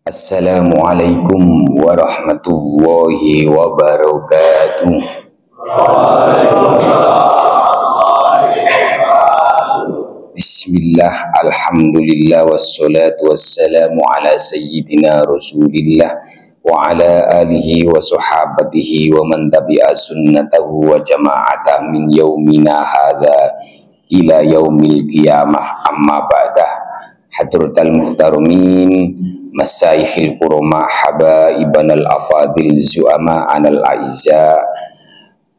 Assalamualaikum warahmatullahi wabarakatuh. Bismillah, alhamdulillah, wassalatu wassalamu ala sayyidina rasulillah wa ala alihi wa sahabatihi wa man tabi'a sunnatahu wa jama'atah min yaumina hadha ila yaumil qiyamah, amma ba'dah. Hadratal muhtarumin, masaikhil kurama, habaibanal afadil, zu'ama anal aiza.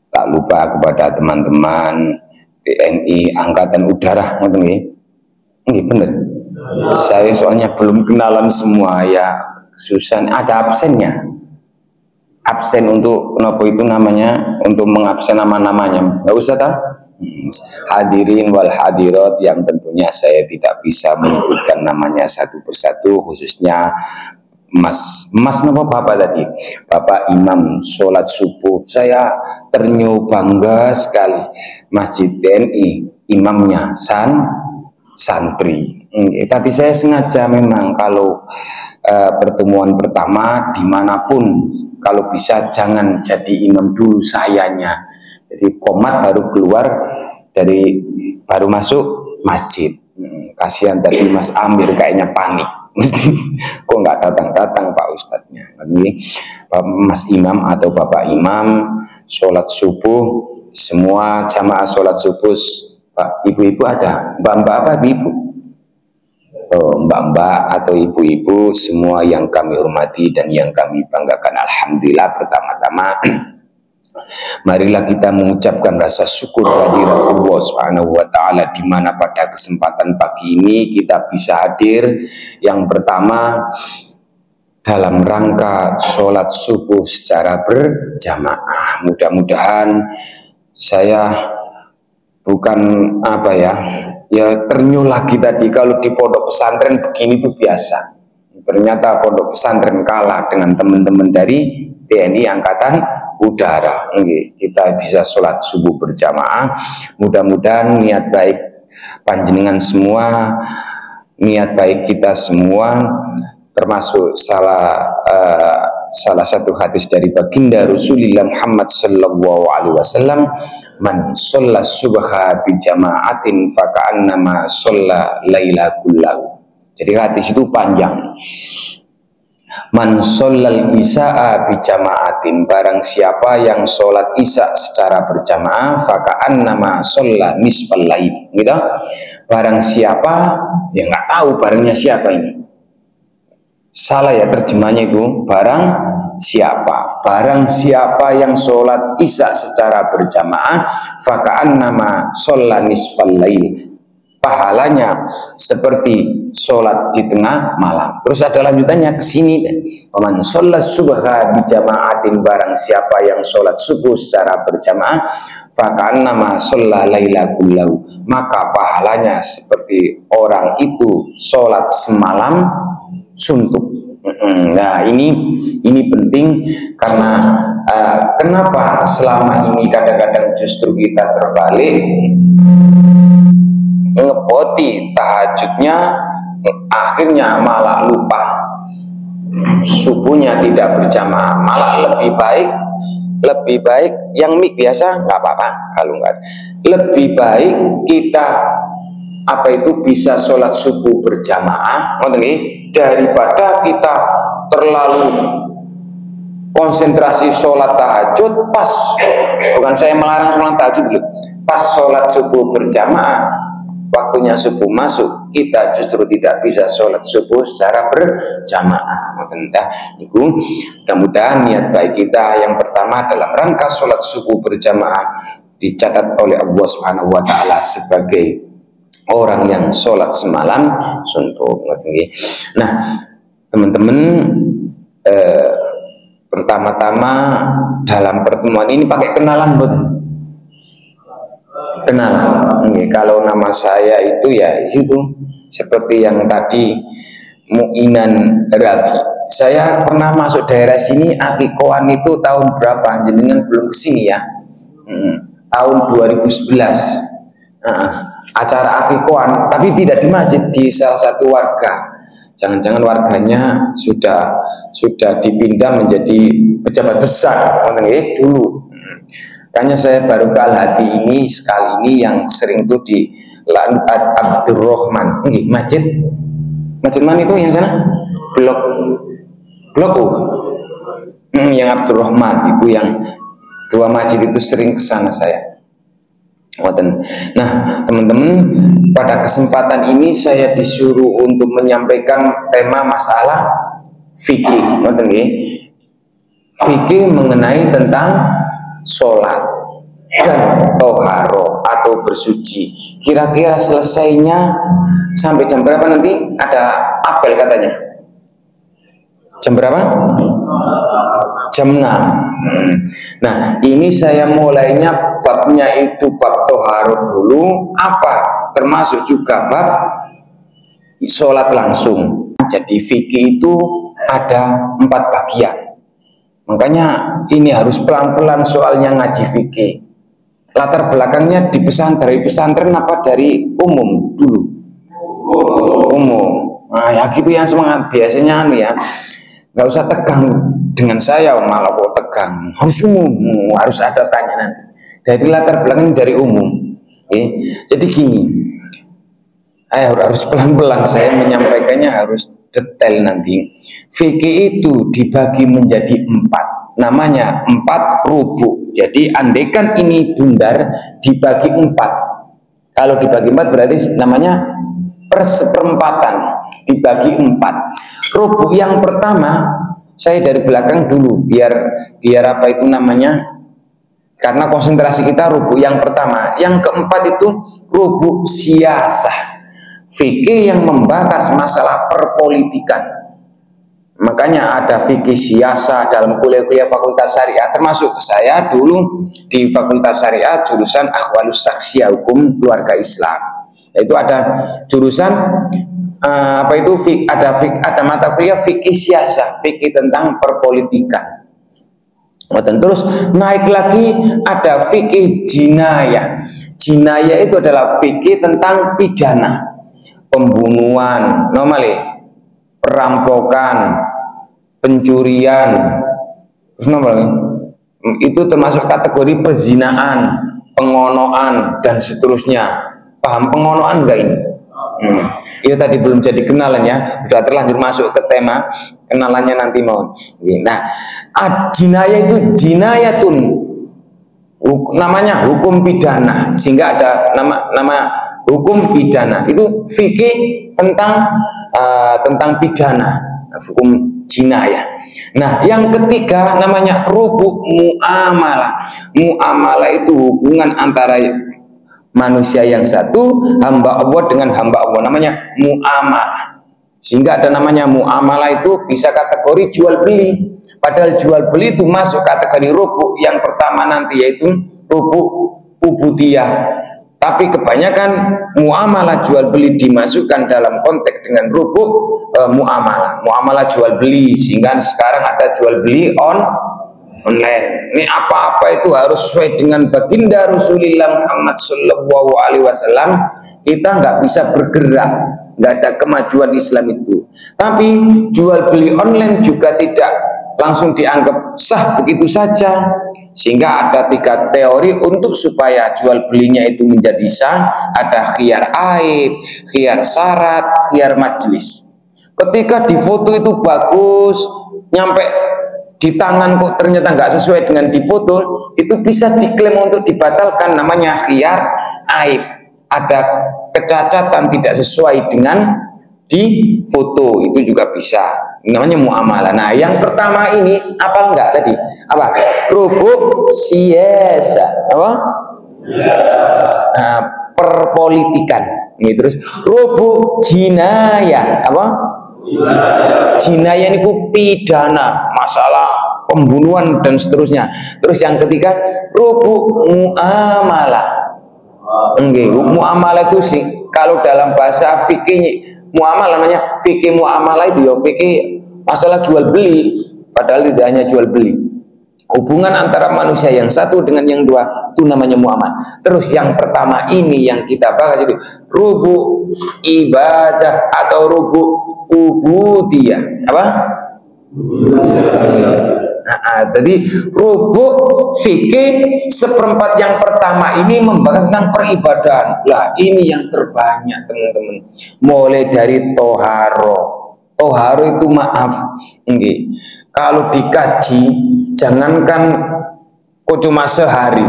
Tak lupa kepada teman-teman TNI Angkatan Udara, ngerti nggih? Nggih bener. Saya soalnya belum kenalan semua ya, susah. Ada absennya. Absen untuk kenapa itu namanya, untuk mengabsen nama-namanya, nggak usah tahu. Hadirin wal hadirat yang tentunya saya tidak bisa menyebutkan namanya satu persatu, khususnya Mas napa Bapak tadi, Bapak Imam sholat subuh. Saya ternyuh bangga sekali, Masjid TNI imamnya santri. Tadi saya sengaja memang kalau pertemuan pertama dimanapun, kalau bisa jangan jadi imam dulu sayanya. Jadi komat baru keluar dari, baru masuk masjid. Kasihan tadi Mas Amir kayaknya panik. Kok nggak datang-datang Pak Ustadznya. Mas Imam atau Bapak Imam sholat subuh, semua jamaah sholat subuh. Pak, ibu-ibu ada? Mbak-mbak apa ibu? Mbak-mbak atau ibu-ibu semua yang kami hormati dan yang kami banggakan, alhamdulillah, pertama-tama marilah kita mengucapkan rasa syukur kehadirat Allah Subhanahu wa taala, di mana pada kesempatan pagi ini kita bisa hadir. Yang pertama dalam rangka sholat subuh secara berjamaah. Mudah-mudahan saya bukan apa ya ternyuh lagi tadi kalau di pondok pesantren begini tuh biasa. Ternyata pondok pesantren kalah dengan teman-teman dari TNI Angkatan Udara. Kita bisa sholat subuh berjamaah. Mudah-mudahan niat baik panjenengan semua, niat baik kita semua, termasuk salah satu hadis dari baginda Rasulullah Muhammad sallallahu alaihi wasallam, man shalla subha bi jama'atin fa ka'annama shalla laila kullahu. Jadi hadis itu panjang. Man shallal isya'a bi jama'atin, barang siapa yang sholat isya secara berjamaah, fa ka'annama shalla nisfal lail, gitu. Barang siapa, ya nggak tahu barangnya siapa ini. Salah ya terjemahnya itu, barang siapa yang sholat isya secara berjamaah, faka'an nama sholat nisfal lail, pahalanya seperti sholat di tengah malam. Terus ada lanjutannya ke sini, man sholat subha bijamaatin, barang siapa yang sholat subuh secara berjamaah, faka'an nama sholat laila kullahu, maka pahalanya seperti orang itu sholat semalam suntuk. Nah ini penting karena kenapa selama ini kadang-kadang justru kita terbalik, ngepoti tahajudnya, akhirnya malah lupa subuhnya tidak berjamaah. Malah lebih baik yang mik biasa nggak apa-apa kalau nggak, lebih baik kita bisa sholat subuh berjamaah, daripada kita terlalu konsentrasi sholat tahajud pas, bukan saya melarang sholat tahajud dulu, pas sholat subuh berjamaah, waktunya subuh masuk, kita justru tidak bisa sholat subuh secara berjamaah. Mudah-mudahan niat baik kita yang pertama dalam rangka sholat subuh berjamaah dicatat oleh Allah Subhanahu wa taala sebagai orang yang sholat semalam suntuk. Nah teman-teman, pertama-tama dalam pertemuan ini pakai kenalan, kenalan. Kalau nama saya itu ya itu seperti yang tadi, Muinan Rafi. Saya pernah masuk daerah sini akikoan itu tahun berapa, jenengan belum kesini ya, tahun 2011. Acara akikoan, tapi tidak di masjid, di salah satu warga. Jangan-jangan warganya sudah dipindah menjadi pejabat besar dulu. Makanya saya baru ke Al-Hadi ini sekali ini yang sering itu di Abdurrahman. Masjid mana itu yang sana? Blok U. Yang Abdurrahman itu yang dua masjid itu sering ke sana saya. Nah, teman-teman, pada kesempatan ini saya disuruh untuk menyampaikan tema masalah fikih. Fikih mengenai tentang sholat dan toharo atau bersuci. Kira-kira selesainya sampai jam berapa nanti? Ada apel katanya. Jam berapa? Jam 6. Nah, ini saya mulainya babnya itu bab toharo dulu, termasuk juga bab sholat langsung. Jadi fikih itu ada 4 bagian. Makanya ini harus pelan-pelan soalnya ngaji fikih. Latar belakangnya dari pesantren apa dari umum dulu? Umum. Nah, ya gitu yang semangat. Biasanya ya, nggak usah tegang dengan saya, malah kok tegang. Harus umum, harus ada tanya nanti. Dari latar belakang dari umum. Jadi gini, harus pelan-pelan saya menyampaikannya, harus detail nanti. Fikih itu dibagi menjadi 4, namanya 4 rubuk. Jadi andaikan ini bundar dibagi 4, kalau dibagi 4 berarti namanya seperempatan, dibagi 4. Rubuk yang pertama, saya dari belakang dulu biar apa itu namanya, karena konsentrasi kita rubuk yang pertama. Yang keempat itu rubuk siasah, fikih yang membahas masalah perpolitikan. Makanya ada fikih siasah dalam kuliah-kuliah fakultas syariah, termasuk saya dulu di fakultas syariah jurusan akhwalus saksiyah, hukum keluarga Islam. Itu ada jurusan ada mata kuliah fikih siasah, fikih tentang perpolitikan. Terus naik lagi ada fikih jinayah. Jinayah itu adalah fikih tentang pidana, pembunuhan, perampokan, pencurian, itu termasuk kategori perzinaan, pengonoan dan seterusnya. Paham pengonoan enggak ini? Itu tadi belum jadi kenalan ya, sudah terlanjur masuk ke tema kenalannya nanti mau. Nah, jinayah itu jinayatun, namanya hukum pidana, sehingga ada nama hukum pidana. Itu fikih tentang pidana, hukum jinayah. Nah, yang ketiga namanya rubuk muamalah. Muamalah itu hubungan antara manusia yang satu, hamba Allah dengan hamba Allah, namanya muamalah. Sehingga ada namanya muamalah itu bisa kategori jual beli. Padahal jual beli itu masuk kategori rubuk yang pertama nanti, yaitu rubuk ubudiyah. Tapi kebanyakan muamalah jual beli dimasukkan dalam konteks dengan rubuk muamalah jual beli, sehingga sekarang ada jual beli online. Ini apa-apa itu harus sesuai dengan baginda Rasulullah Muhammad Sallallahu Alaihi Wasallam. Kita nggak bisa bergerak, nggak ada kemajuan Islam itu. Tapi jual beli online juga tidak langsung dianggap sah begitu saja. Sehingga ada 3 teori untuk supaya jual belinya itu menjadi sah. Ada khiyar aib, khiyar syarat, khiyar majlis. Ketika di foto itu bagus, nyampe di tangan kok ternyata nggak sesuai dengan di foto, itu bisa diklaim untuk dibatalkan, namanya khiyar aib. Ada kecacatan tidak sesuai dengan di foto, itu juga bisa, namanya muamalah. Nah, yang pertama ini apa enggak tadi? Apa? Rubuk siasa, apa? Nah, perpolitikan. Ini terus rubuk jinayah, apa? Jinayah ini pidana, masalah pembunuhan dan seterusnya. Terus yang ketiga rubuk muamalah. Muamalah itu sih kalau dalam bahasa fikih muamalah, namanya fikih muamalah itu ya fikih masalah jual beli, padahal tidak hanya jual beli, hubungan antara manusia yang satu dengan yang dua, itu namanya muamalah. Terus yang pertama ini yang kita bahas itu rubuk ibadah atau rubuk ubudiyah. Apa? Jadi rubuk fikih seperempat yang pertama ini membahas tentang peribadahan. Lah ini yang terbanyak teman-teman. Mulai dari toharo. Toharo itu maaf, kalau dikaji jangankan kok cuma sehari,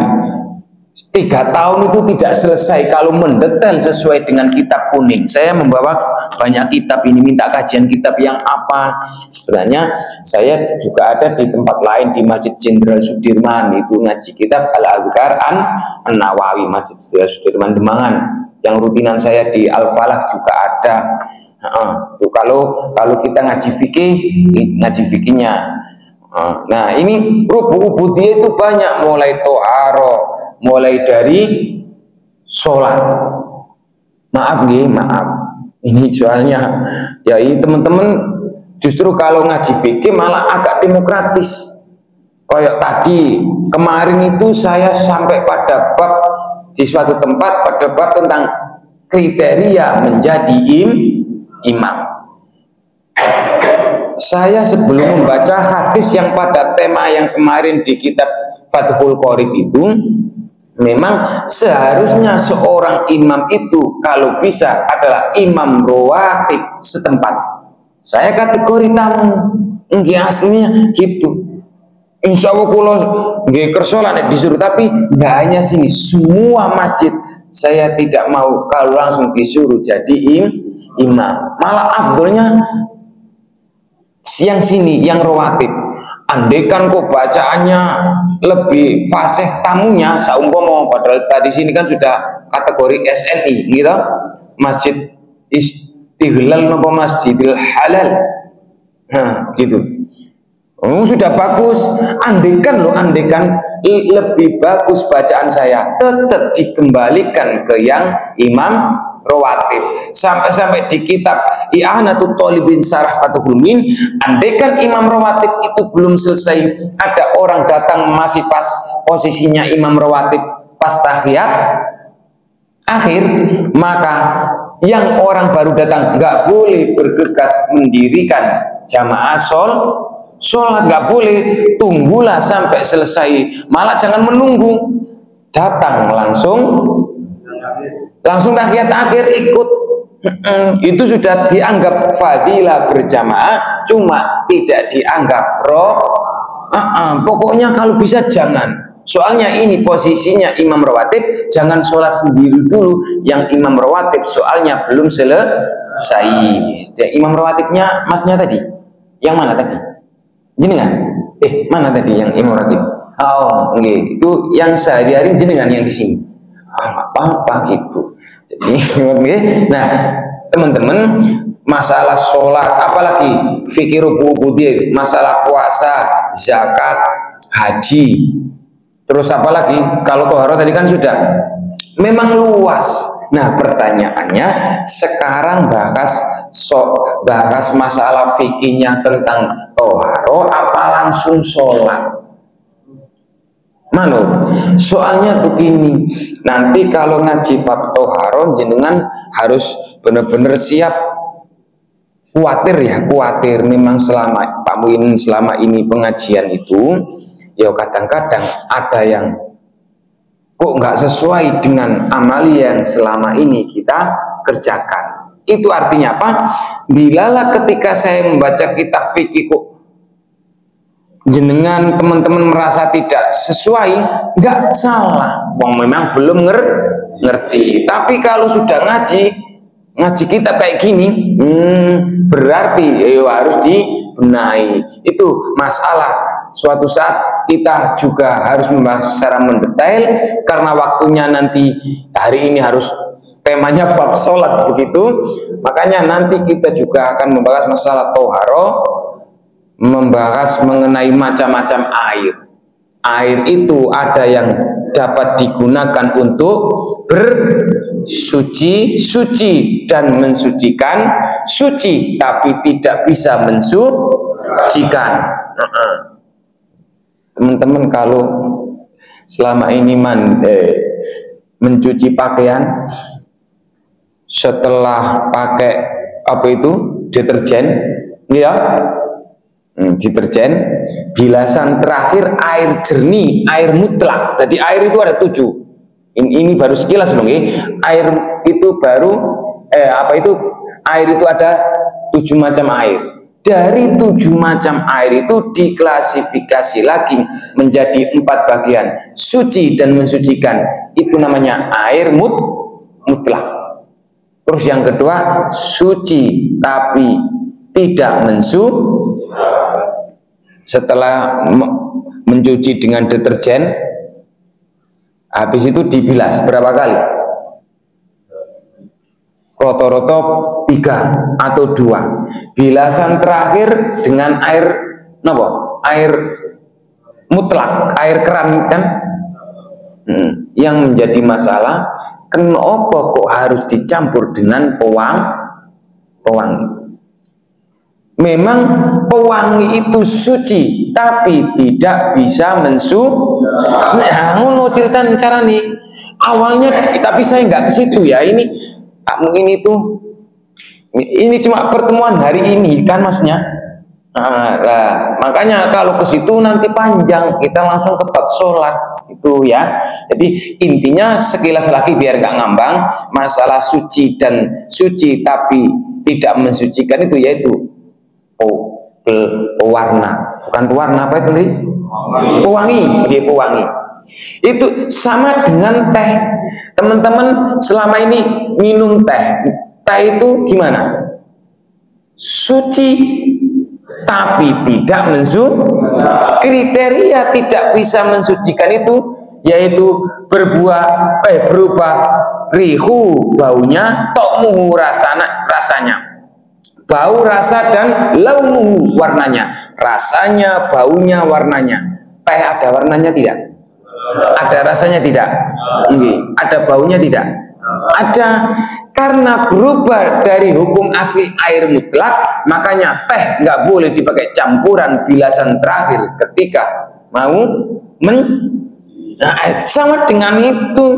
3 tahun itu tidak selesai kalau mendetail sesuai dengan kitab kuning. Saya membawa banyak kitab ini, minta kajian kitab yang apa. Sebenarnya saya juga ada di tempat lain di Masjid Jenderal Sudirman, itu ngaji kitab Al-Azkar An-Nawawi, Masjid Jenderal Sudirman Demangan. Yang rutinan saya di Al-Falah juga ada. Tuh kalau kita ngaji fikih, ngaji fikihnya. Nah ini rubuk ubudiyah itu banyak, mulai toharo, mulai dari sholat. Maaf ini soalnya ya ini teman-teman, justru kalau ngaji fikih malah agak demokratis. Kayak tadi kemarin itu saya sampai pada bab di suatu tempat pada bab tentang kriteria menjadi imam. Saya sebelum membaca hadis yang pada tema yang kemarin di kitab Fathul Qorib itu, memang seharusnya seorang imam itu kalau bisa adalah imam rawatib setempat. Saya kategori tamu, nggih aslinya gitu. Insya Allah kalau nggih kerso lah disuruh, tapi nggak hanya sini, semua masjid saya tidak mau kalau langsung disuruh jadi imam. Malah afdolnya yang sini, yang rawatib. Andaikan kok bacaannya lebih fasih tamunya, saumpama padahal tadi sini kan sudah kategori SNI gitu, Masjid Istiqlal apa Masjidil Halal, gitu. Sudah bagus. Andaikan lebih bagus bacaan saya, tetap dikembalikan ke yang imam rawatib. Sampai di kitab I'anatul Thalibin Syarah Fathul Min, andaikan imam rawatib itu belum selesai, ada orang datang masih pas posisinya imam rawatib pas tahiyat akhir, maka yang orang baru datang nggak boleh bergegas mendirikan jamaah sholat, nggak boleh, tunggulah sampai selesai. Malah jangan menunggu, datang langsung tahiyat akhir ikut. Itu sudah dianggap fadilah berjamaah, cuma tidak dianggap pokoknya kalau bisa jangan. Soalnya ini posisinya imam rawatib, jangan sholat sendiri dulu yang imam rawatib, soalnya belum selesai. Imam rawatibnya masnya tadi, yang mana tadi? Jenengan? Mana tadi yang imam rawatib? Oh, okay. Itu yang sehari-hari jenengan yang di sini. Apa gitu. Jadi, nah teman-teman, masalah sholat, apalagi fikih rububiyah, masalah puasa, zakat, haji, terus apalagi kalau toharo tadi kan sudah, memang luas. Nah pertanyaannya sekarang bahas masalah fikihnya tentang toharo apa langsung sholat? Soalnya begini, nanti kalau ngaji bab toharo jenengan harus benar-benar siap, khawatir memang selama Pak Muin selama ini pengajian itu ya kadang-kadang ada yang kok nggak sesuai dengan amali yang selama ini kita kerjakan. Itu artinya apa? Dilala ketika saya membaca kitab fikih kok jenengan teman-teman merasa tidak sesuai, nggak salah, memang belum ngerti. Tapi kalau sudah ngaji kitab kayak gini, berarti harus dibenahi. Itu masalah. Suatu saat kita juga harus membahas secara mendetail, karena waktunya nanti hari ini harus temanya bab sholat begitu. Makanya nanti kita juga akan membahas masalah toharo, membahas mengenai macam-macam air. Air itu ada yang dapat digunakan untuk bersuci dan mensucikan, suci tapi tidak bisa mensucikan. Teman-teman kalau selama ini mencuci pakaian setelah pakai apa itu deterjen, ya, deterjen. Bilasan terakhir air jernih, air mutlak. Jadi air itu ada 7. Ini baru sekilas dong, air itu baru air itu ada 7 macam air. Dari 7 macam air itu diklasifikasi lagi menjadi 4 bagian, suci dan mensucikan. Itu namanya air mutlak. Terus yang kedua, suci tapi tidak setelah mencuci dengan deterjen, habis itu dibilas berapa kali? Roto-roto 3 atau 2. Bilasan terakhir dengan air air mutlak, air keran kan. Yang menjadi masalah, kenapa kok harus dicampur dengan pewangi? Memang pewangi itu suci, tapi tidak bisa ngono cerita cara nih. Awalnya, tapi saya nggak ke situ ya. Mungkin ini cuma pertemuan hari ini kan maksudnya. Makanya kalau ke situ nanti panjang, kita langsung ke bab sholat itu ya. Jadi intinya sekilas lagi biar nggak ngambang, masalah suci dan suci tapi tidak mensucikan itu yaitu pewarna, bukan pewarna, apa itu nih? Pewangi. Itu sama dengan teh. Teman-teman selama ini minum teh itu gimana? Suci tapi tidak kriteria tidak bisa mensucikan itu yaitu berubah rihu baunya, tokmuhu rasanya, bau, rasa, dan launuhu warnanya, rasanya, baunya, warnanya. Teh ada warnanya tidak? Ada rasanya tidak? Ada baunya tidak? Ada. Karena berubah dari hukum asli air mutlak, makanya teh nggak boleh dipakai campuran bilasan terakhir ketika mau sama dengan itu.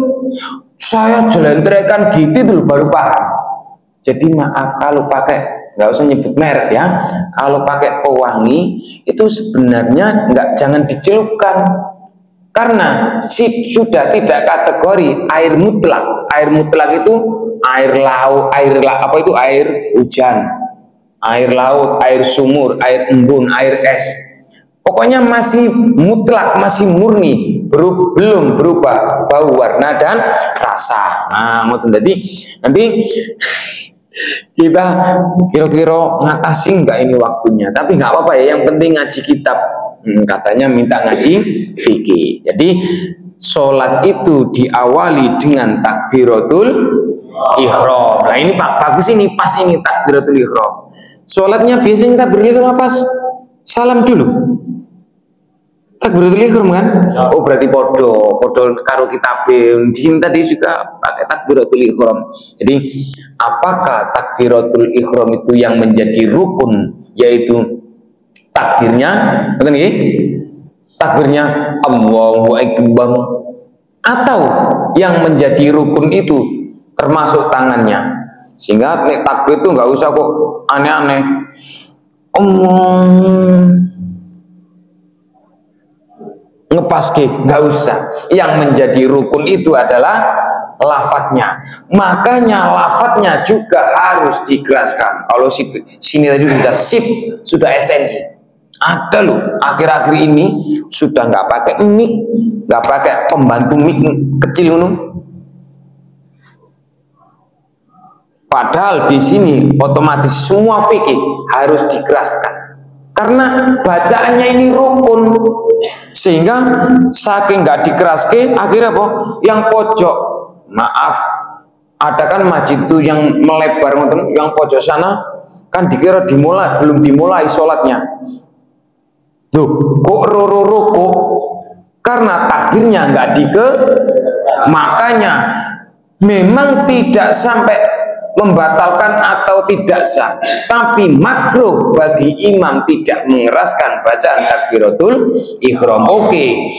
Saya jelentrekan gitu dulu baru paham. Jadi maaf kalau pakai, nggak usah nyebut merek ya, kalau pakai pewangi itu sebenarnya jangan dicelupkan, karena sudah tidak kategori air mutlak. Air mutlak itu air laut, air hujan, air laut, air sumur, air embun, air es. Pokoknya masih mutlak, masih murni, belum berubah bau, warna, dan rasa. Jadi nanti kita kira-kira ngatasi nggak ini waktunya, tapi nggak apa-apa ya, yang penting ngaji kitab. Katanya minta ngaji fikih. Jadi sholat itu diawali dengan takbiratul ihram. Nah ini bagus, ini pas, ini takbiratul ihram. Sholatnya biasanya kita berilham pas salam dulu. Takbiratul ihram kan? Oh berarti podo karo kitab. Di sini tadi juga pakai takbiratul ihram. Jadi apakah takbiratul ihram itu yang menjadi rukun, yaitu takbirnya, betul nggih? Takbirnya Allahu Akbar, atau yang menjadi rukun itu termasuk tangannya, sehingga nek takbir itu nggak usah kok aneh-aneh. Ngepaske, nggak usah. Yang menjadi rukun itu adalah lafadznya. Makanya lafadznya juga harus dikeraskan. Kalau sini tadi sudah sip, sudah SNI. Ada loh, akhir-akhir ini sudah nggak pakai mic, nggak pakai pembantu mic kecil loh. Padahal di sini otomatis semua fikih harus dikeraskan, karena bacaannya ini rukun, sehingga saking nggak dikeraskan, akhirnya apa? Yang pojok, maaf, ada kan masjid itu yang melebar, yang pojok sana kan dikira belum dimulai sholatnya. Duh, kok roro-roko? Karena takbirnya nggak makanya memang tidak sampai membatalkan atau tidak sah, tapi makruh bagi imam tidak mengeraskan bacaan takbiratul ihram. Oke.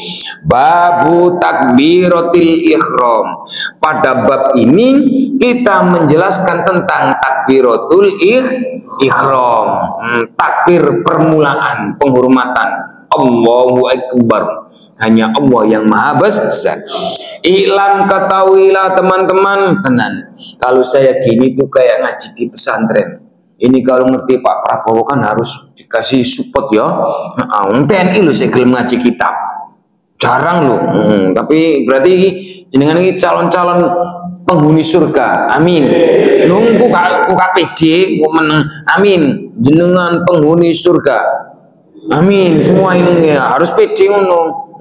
Babu takbiratul ihram. Pada bab ini kita menjelaskan tentang takbiratul ihram, takbir permulaan, penghormatan. Allahu Akbar, hanya Allah yang maha besar. Iklam, ketahuilah teman-teman, tenan, kalau saya gini tuh kayak ngaji di pesantren. Ini kalau ngerti Pak Prabowo kan harus dikasih support ya. TNI lu saya gelem ngaji kitab, jarang lu. Tapi berarti jenengan ini calon-calon penghuni surga, amin. Nunggu KPD menang, amin. Jenengan penghuni surga, amin. Semua ini ya, harus pede ngono.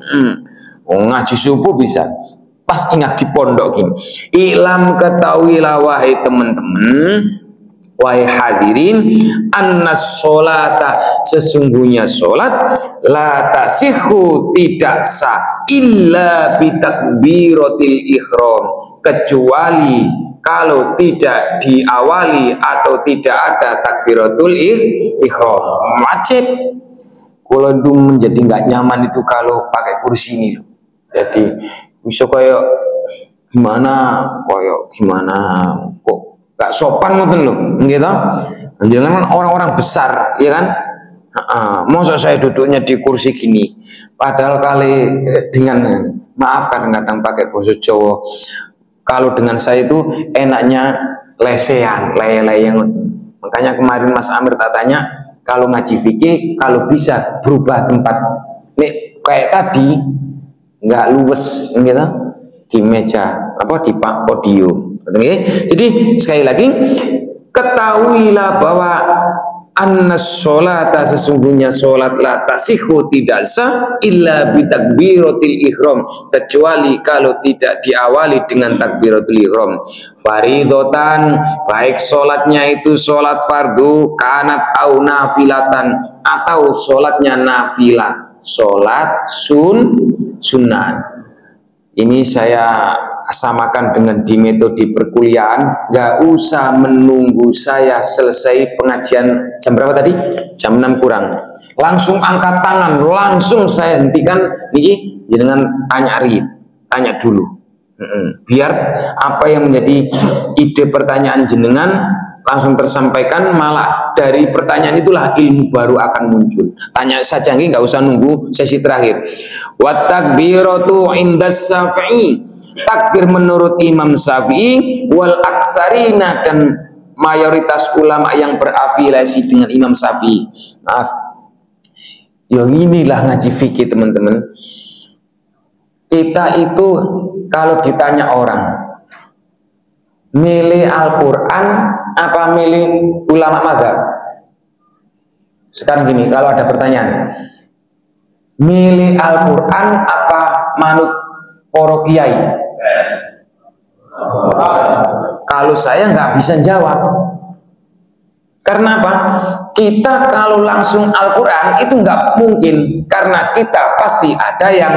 Ngaji subuh bisa pas ingat di pondok gini. Iklam, ketahuilah wahai teman-teman, wahai hadirin, annas sholata, sesungguhnya sholat, la tasihhu, tidak sah, illa bitakbiratil ihram, kecuali kalau tidak diawali atau tidak ada takbiratul ihram. Wajib. Kalau itu menjadi nggak nyaman itu kalau pakai kursi ini loh. Jadi bisa kayak gimana kok gak sopan ngoten lho, gitu. Jangan orang-orang besar, ya kan? Masa saya duduknya di kursi gini, padahal kali dengan maaf kadang-kadang pakai bahasa Jawa, kalau dengan saya itu enaknya lesehan, leye-leye. Makanya kemarin Mas Amir tak tanya, kalau ngaji fikih kalau bisa berubah tempat, nih kayak tadi nggak luwes, gitu, di meja apa di podium. Jadi sekali lagi, ketahuilah bahwa annas sholata, sesungguhnya sholat, la tasihhu, tidak sah, illa bitakbiratil ihram, kecuali kalau tidak diawali dengan takbiratul ihram. Faridotan, baik sholatnya itu sholat fardu, kanat au nafilatan, atau sholatnya nafilah, sholat sunnah. Ini saya samakan dengan di metode perkuliahan. Gak usah menunggu saya selesai pengajian jam berapa tadi? Jam 6 kurang. Langsung angkat tangan, langsung saya hentikan. Niki jangan tanya dulu. Biar apa yang menjadi ide pertanyaan jenengan langsung tersampaikan, malah dari pertanyaan itulah ilmu baru akan muncul. Tanya saja, nggak usah nunggu sesi terakhir. Wat takbiratu indas Syafi'i, takbir menurut Imam Syafi'i, wal aksarina, dan mayoritas ulama yang berafiliasi dengan Imam Syafi'i. Maaf, ya inilah ngaji fikih teman-teman. Kita itu kalau ditanya orang milih Al-Quran apa milih ulama mazhab, sekarang gini, kalau ada pertanyaan milih Al-Quran apa manut poro kiai, kalau saya nggak bisa jawab. Karena apa? Kita kalau langsung Al-Quran itu nggak mungkin, karena kita pasti ada yang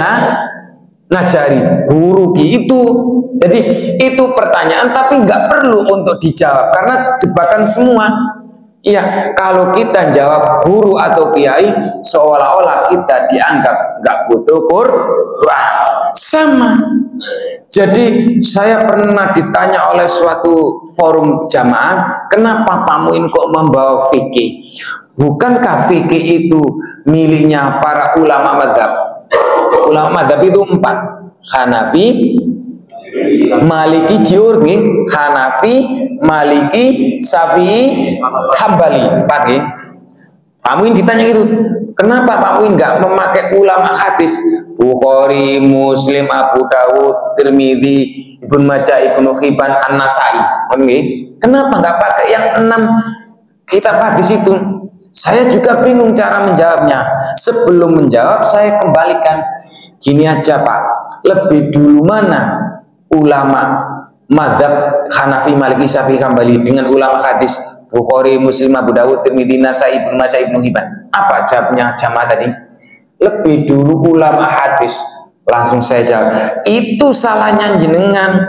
ngajari, guru itu. Jadi itu pertanyaan tapi nggak perlu untuk dijawab karena jebakan semua. Iya, kalau kita jawab guru atau kiai, seolah-olah kita dianggap nggak butuh Quran. Sama. Jadi saya pernah ditanya oleh suatu forum jamaah, kenapa Pak Muin kok membawa fikih? Bukankah fikih itu miliknya para ulama mazhab? Ulama mazhab itu 4, Hanafi, Maliki, Hanafi, Maliki, Syafi'i, Hambali. Pak Muin ditanya itu, kenapa Pak Muin nggak memakai ulama hadis? Bukhari, Muslim, Abu Dawud, Tirmidzi, Ibnu Majah, Ibnu Hibban, An-Nasai. Kenapa nggak pakai yang 6 kitab hadis itu? Saya juga bingung cara menjawabnya. Sebelum menjawab, saya kembalikan. Gini aja Pak, lebih dulu mana ulama mazhab Hanafi, Maliki, Syafi'i, Hambali dengan ulama hadis Bukhari, Muslim, Abu Dawud, Tirmidzi, Nasai, Ibnu Majah, Ibnu Hibban? Apa jawabnya jamaah tadi? Lebih dulu ulama hadis. Langsung saya jawab, itu salahnya jenengan.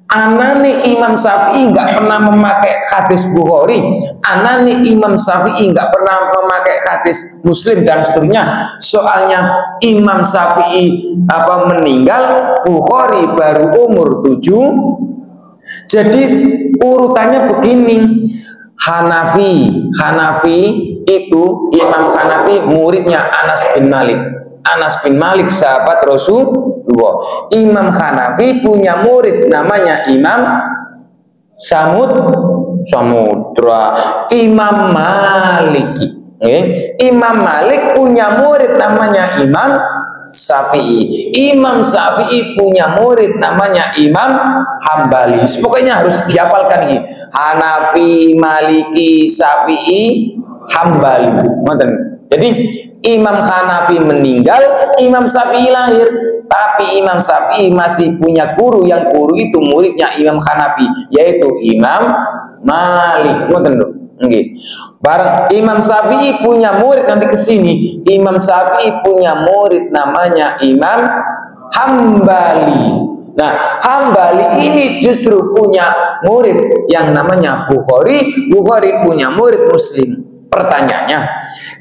Anane Imam Syafi'i nggak pernah memakai hadis Bukhari, anane Imam Syafi'i nggak pernah memakai hadis Muslim dan seterusnya. Soalnya Imam Syafi'i meninggal, Bukhari baru umur 7. Jadi urutannya begini, Hanafi itu Imam Hanafi muridnya Anas bin Malik. Anas bin Malik sahabat Rasulullah. Imam Hanafi punya murid namanya Imam Samudra. Imam Maliki. Imam Malik punya murid namanya Imam Syafi'i. Imam Syafi'i punya murid namanya Imam Hambali. Pokoknya harus dihafalkan ini. Hanafi, Maliki, Syafi'i, Hambali. Jadi Imam Hanafi meninggal, Imam Syafi'i lahir. Tapi Imam Syafi'i masih punya guru, yang guru itu muridnya Imam Hanafi, yaitu Imam Malik. Barang Imam Syafi'i punya murid, nanti ke sini Imam Syafi'i punya murid namanya Imam Hambali. Nah, Hambali ini justru punya murid yang namanya Bukhari. Bukhari punya murid Muslim. Pertanyaannya,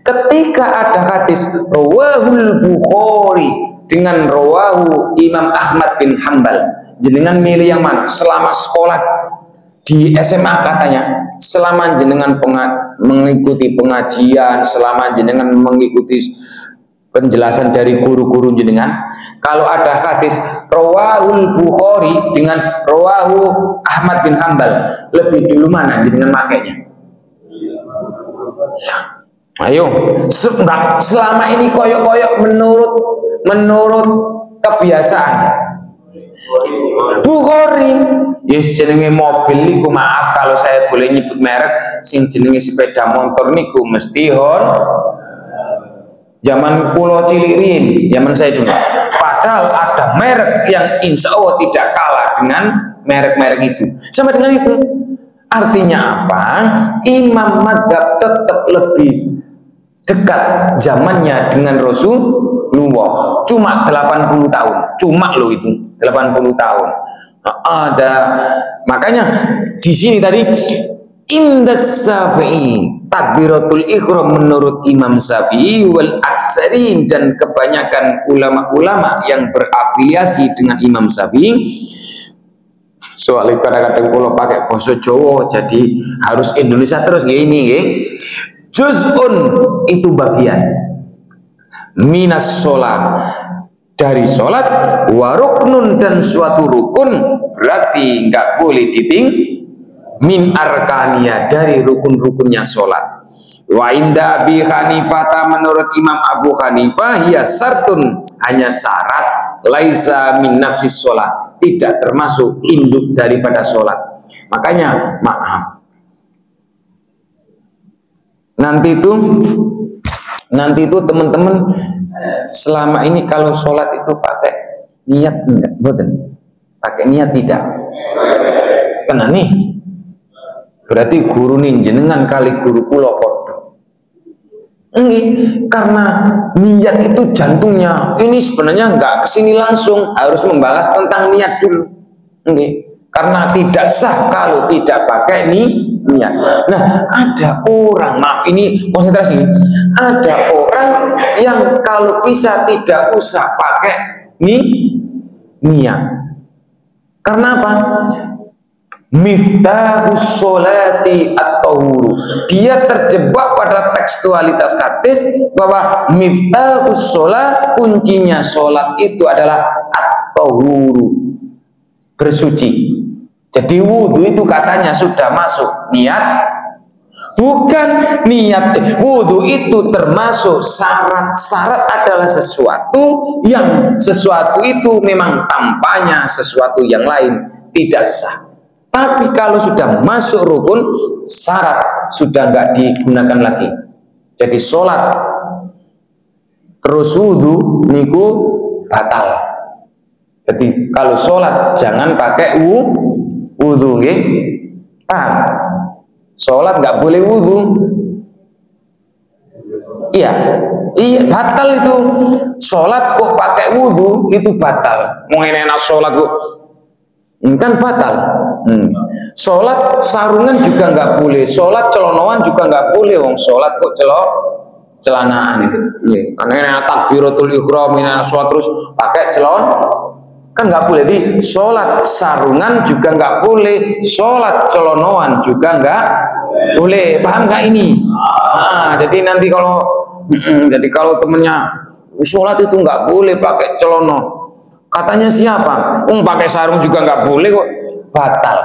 ketika ada hadis rawahul Bukhari dengan rawahu Imam Ahmad bin Hambal, jenengan milih yang mana? Selama sekolah di SMA katanya, selama jenengan mengikuti pengajian, selama jenengan mengikuti penjelasan dari guru-guru jenengan, kalau ada hadis rawahul Bukhari dengan rawahu Ahmad bin Hambal, lebih dulu mana jenengan makainya? Ayo, selama ini koyok-koyok menurut kebiasaan Bukhari. Yes, jenenge mobil niku, maaf kalau saya boleh nyebut merek, sing jenenge sepeda motor niku mesti zaman pulau Cilirin, zaman saya dulu. Padahal ada merek yang insya Allah tidak kalah dengan merek-merek itu. Sama dengan itu. Artinya apa? Imam Madzhab tetap lebih dekat zamannya dengan Rasulullah. Cuma 80 tahun. Cuma loh itu, 80 tahun. Makanya di sini tadi Indas Syafi'i takbiratul ihram menurut Imam Syafi'i wal aksarin, dan kebanyakan ulama-ulama yang berafiliasi dengan Imam Syafi'i. Soalnya kadang-kadang kalau pakai bahasa Jawa jadi harus Indonesia terus gini. Juz'un itu bagian minas sholat, dari sholat, waruknun dan suatu rukun, berarti nggak boleh min arkania, dari rukun-rukunnya sholat. Wa inda Abi Hanifah, menurut Imam Abu Hanifah, hiya sartun, hanya syarat, laisa min nafsis sholat, tidak termasuk induk daripada sholat. Makanya maaf, nanti itu teman-teman selama ini kalau sholat itu pakai niat enggak? Boten. Pakai niat tidak? Tenang nih. Berarti guru nih jenengan kali guru kula podo. Enggak, karena niat itu jantungnya. Ini sebenarnya enggak kesini langsung, harus membahas tentang niat dulu. Enggak, karena tidak sah kalau tidak pakai niat. Nah, ada orang, maaf ini konsentrasi, ada orang yang kalau bisa tidak usah pakai niat. Karena apa? Miftahus sholati at-tahuru. Dia terjebak pada tekstualitas hadis bahwa miftahus sholat, kuncinya sholat itu adalah at-tahuru, bersuci. Jadi wudhu itu katanya sudah masuk niat, bukan niat. Wudhu itu termasuk syarat. Syarat adalah sesuatu itu memang tampaknya sesuatu yang lain tidak sah. Tapi kalau sudah masuk rukun, syarat sudah nggak digunakan lagi. Jadi sholat terus wudhu niku batal. Jadi kalau sholat jangan pakai wudhu, ya? Paham? Sholat nggak boleh wudhu. Iya, batal itu. Sholat kok pakai wudhu itu batal. Mau enak sholat kok kan batal. Sholat sarungan juga nggak boleh, sholat celonoan juga nggak boleh. Wong sholat kok celanaan itu. Karena takbiratul ihram, sholat terus pakai celon kan nggak boleh. Jadi sholat sarungan juga nggak boleh, sholat celonoan juga nggak Boleh, paham nggak ini? Jadi nanti kalau temennya sholat itu nggak boleh pakai celono, katanya siapa? Pakai sarung juga nggak boleh kok, batal.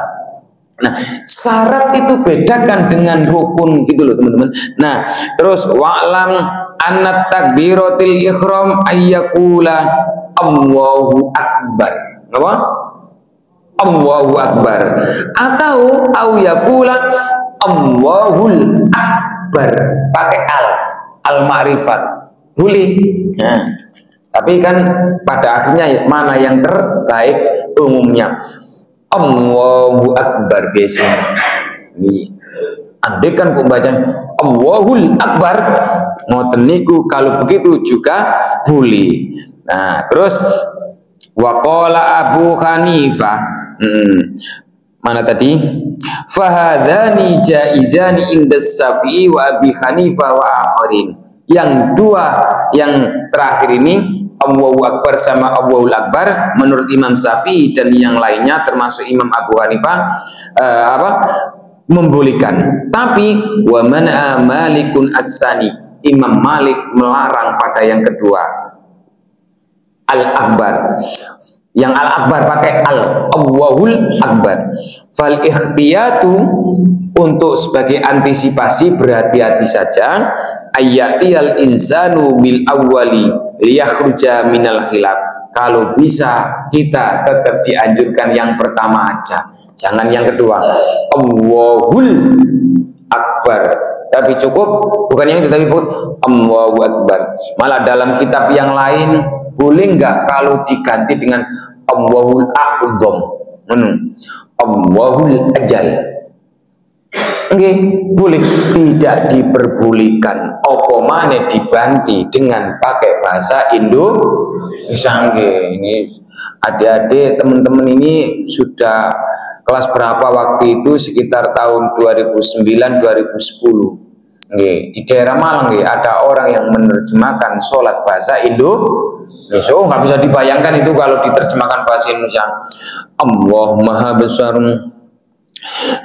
Nah, syarat itu bedakan dengan rukun gitu loh teman-teman. Nah, terus wa'lam anna takbiratil ihram ayyakula Allahu Akbar. Apa? Allahu Akbar. Atau yakula Allahul Akbar. Pakai al-ma'rifat. Boleh. Nah, tapi kan pada akhirnya mana yang terbaik umumnya? Allahu Akbar biasanya. Ini andai kan pembaca Allahul Akbar, ngoten niku kalau begitu juga boleh. Nah, terus waqala Abu Hanifah, mana tadi? Fahadhani jaizani inda Syafi'i wa Abi Hanifah wa akharin. Yang dua, yang terakhir ini Allahu Akbar sama Allahul Akbar menurut Imam Syafi'i dan yang lainnya termasuk Imam Abu Hanifah membolehkan. Tapi wa man'a Malikun as-sani, Imam Malik melarang pada yang kedua, Al-Akbar. Yang Al-Akbar pakai Allahul Akbar. Fal ikhtiyatu, untuk sebagai antisipasi berhati-hati saja, ayyatiyal insanu bil awwali liyakhruja minal khilaf. Kalau bisa kita tetap dianjurkan yang pertama aja, jangan yang kedua. Allahul Akbar, tapi cukup bukan yang itu, tapi Allahu Akbar. Malah dalam kitab yang lain boleh nggak kalau diganti dengan Allahul A'zam, Allahul Ajal. Oke, boleh, tidak diperbolehkan. Apa mana dibanti dengan pakai bahasa Indonesia. Ini adik-adik teman-teman ini sudah kelas berapa waktu itu? Sekitar tahun 2009-2010. Di daerah Malang ada orang yang menerjemahkan sholat bahasa Indonesia. Nggak bisa dibayangkan itu kalau diterjemahkan bahasa Indonesia. Allah Maha Besar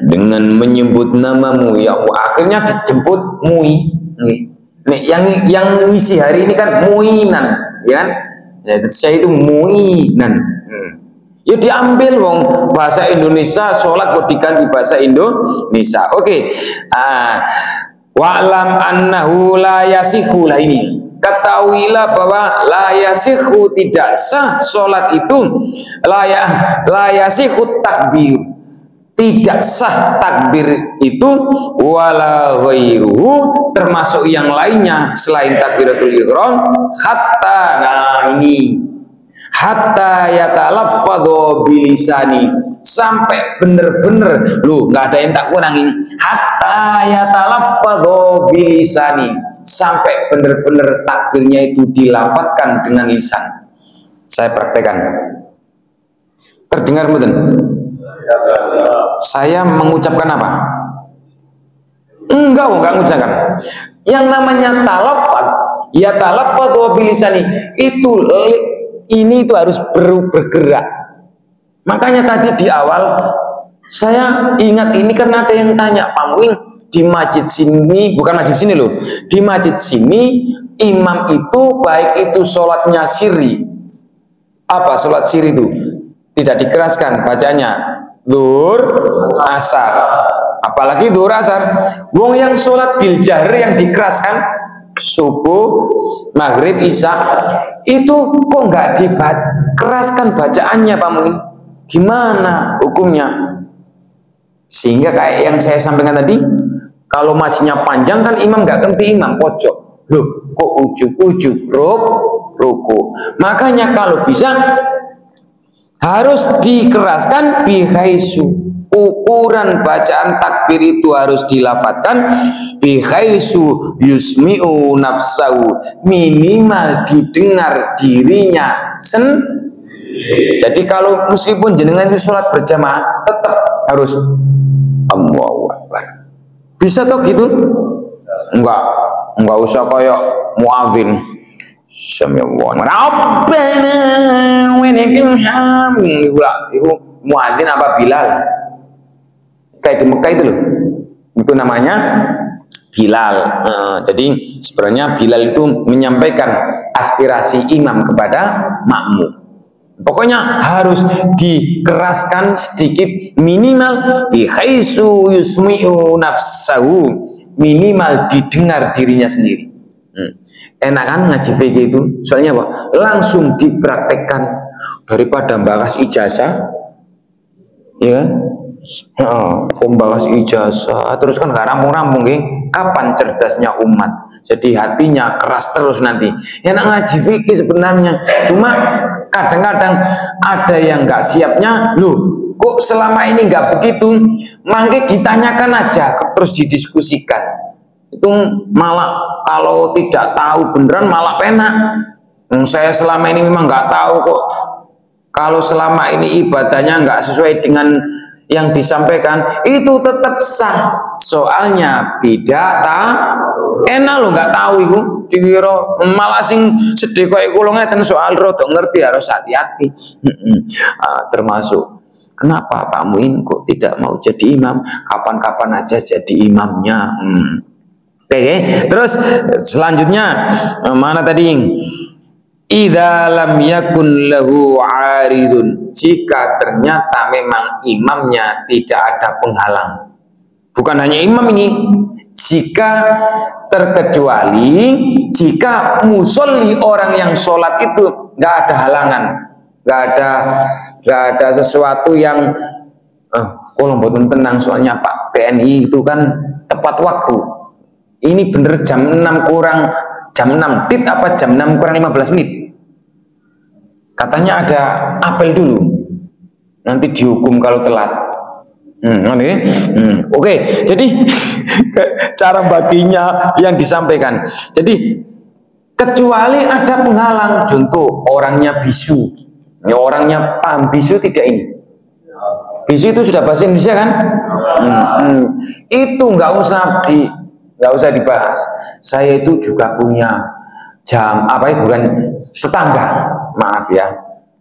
dengan menyebut namamu ya Allah. Akhirnya dijemput Mui. Yang ngisi hari ini kan Muinan, ya kan? Ya, saya itu Muinan. Ya diambil wong bahasa Indonesia, sholat kok diganti bahasa Indonesia. Oke. Wa'lam annahu la yasihu, lah ini. Ketahuilah bahwa la yasihu, tidak sah sholat itu, la yasihu takbir, tidak sah takbir itu, wala ghairuhu, termasuk yang lainnya selain takbiratul ihram, hatta, nah ini, hatta yatalaffadhu bilisani, sampai bener-bener, lu nggak ada yang tak kurangin, hatta yatalaffadhu bilisani, sampai bener-bener takbirnya itu dilafatkan dengan lisan. Saya praktekkan. Terdengar mboten? Saya mengucapkan apa? Enggak mengucapkan. Yang namanya talafat, ya talaffadhu bilisani, ini itu harus bergerak. Makanya tadi di awal saya ingat ini karena ada yang tanya, Pak Muin, di masjid sini, bukan masjid sini loh, di masjid sini imam itu baik itu sholatnya sirri, apa sholat sirri itu tidak dikeraskan bacanya, zuhur asar, apalagi zuhur asar, wong yang sholat bil jahr yang dikeraskan subuh, maghrib, isya, itu kok nggak dikeraskan bacaannya Pak Muin? Gimana hukumnya? Sehingga kayak yang saya sampaikan tadi, kalau majinya panjang kan imam nggak ganti imam pojok, loh kok ujuk-ujuk ruku. Makanya kalau bisa harus dikeraskan bihaisu, ukuran bacaan takbir itu harus dilafatkan bihaisu yusmi'u nafsahu, minimal didengar dirinya Jadi kalau meskipun jenengan itu sholat berjamaah tetap harus Allahu Akbar. Bisa toh gitu? Enggak usah kayak muadzin. Samiallahu Rabbana wa lakal hamd. Itu muadzin apa Bilal? Kayak di Mekah itu loh. Itu namanya Bilal. Jadi sebenarnya Bilal itu menyampaikan aspirasi imam kepada makmum. Pokoknya harus dikeraskan sedikit, minimal bihaisu yusmi'u nafsahu, minimal didengar dirinya sendiri. Enak kan ngaji fikih itu? Soalnya apa? Langsung dipraktekkan daripada bahas ijazah, ya kan? Pembalas ijazah terus kan nggak rampung-rampung. Kapan cerdasnya umat? Jadi hatinya keras terus nanti. Enak ngaji fikih sebenarnya, cuma kadang-kadang ada yang nggak siapnya. Loh, kok selama ini nggak begitu? Mangke ditanyakan aja, terus didiskusikan. Itu malah kalau tidak tahu beneran malah penak. Saya selama ini memang nggak tahu kok. Kalau selama ini ibadahnya nggak sesuai dengan yang disampaikan, itu tetap sah. Soalnya tidak tahu. Enak lo nggak tahu itu, dikira malah sing sedih kok kula ngeten soal rodok ngerti, harus hati-hati. Termasuk kenapa Pak Muin kok tidak mau jadi imam? Kapan-kapan aja jadi imamnya. Oke, terus selanjutnya mana tadi? Idza lam yakun lahu aridun, jika ternyata memang imamnya tidak ada penghalang. Bukan hanya imam ini, jika terkecuali jika musolli, orang yang sholat itu nggak ada halangan, nggak ada sesuatu yang kalau mboten tenang, soalnya Pak TNI itu kan tepat waktu. Ini bener jam 6 kurang jam 6 tit apa jam 6 kurang 15 menit. Katanya ada apel dulu, nanti dihukum kalau telat. Oke, jadi cara baginya yang disampaikan. Jadi kecuali ada penghalang, contoh orangnya bisu. Ya, orangnya paham bisu tidak ini? Bisu itu sudah bahasa Indonesia kan? Itu nggak usah dibahas. Saya itu juga punya jam bukan tetangga, maaf ya,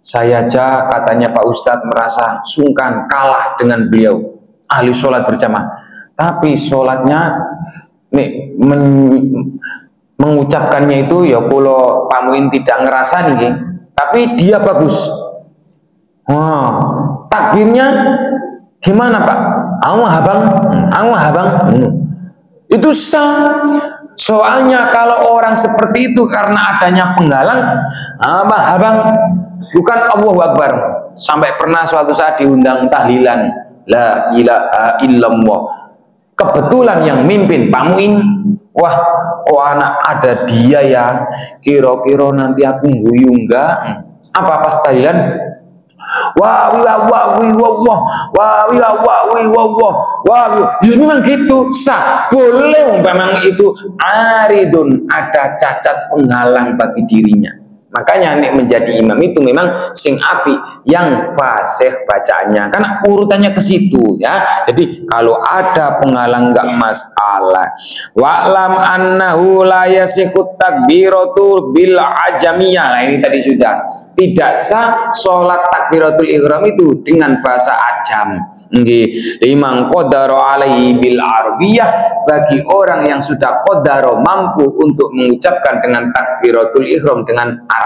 saya aja katanya Pak Ustadz merasa sungkan kalah dengan beliau ahli sholat berjamaah, tapi sholatnya mengucapkannya itu ya kalau Pak Muin tidak ngerasa nih, tapi dia bagus. Takbirnya gimana Pak? Abang itu sah. Soalnya kalau orang seperti itu karena adanya penghalang, abang bukan Allahu Akbar. Sampai pernah suatu saat diundang tahlilan la ilaha illallah, kebetulan yang mimpin Pak Muin. Wah, anak ada dia ya, kira-kira nanti aku guyu enggak? Apa pas tahlilan? Memang gitu sah, boleh. Memang itu aridun, ada cacat penghalang bagi dirinya. Makanya nek menjadi imam itu memang sing api yang fasih bacaannya, karena urutannya ke situ ya. Jadi kalau ada penghalang enggak masalah. Wa'lam annahu la yasikut takbiratu bil ajamiyah. Nah, ini tadi sudah tidak sah sholat takbiratul ihram itu dengan bahasa ajam. Nggih, liman qadara alaihi bil arabiyah, bagi orang yang sudah qadara mampu untuk mengucapkan dengan takbiratul ihram dengan Arab.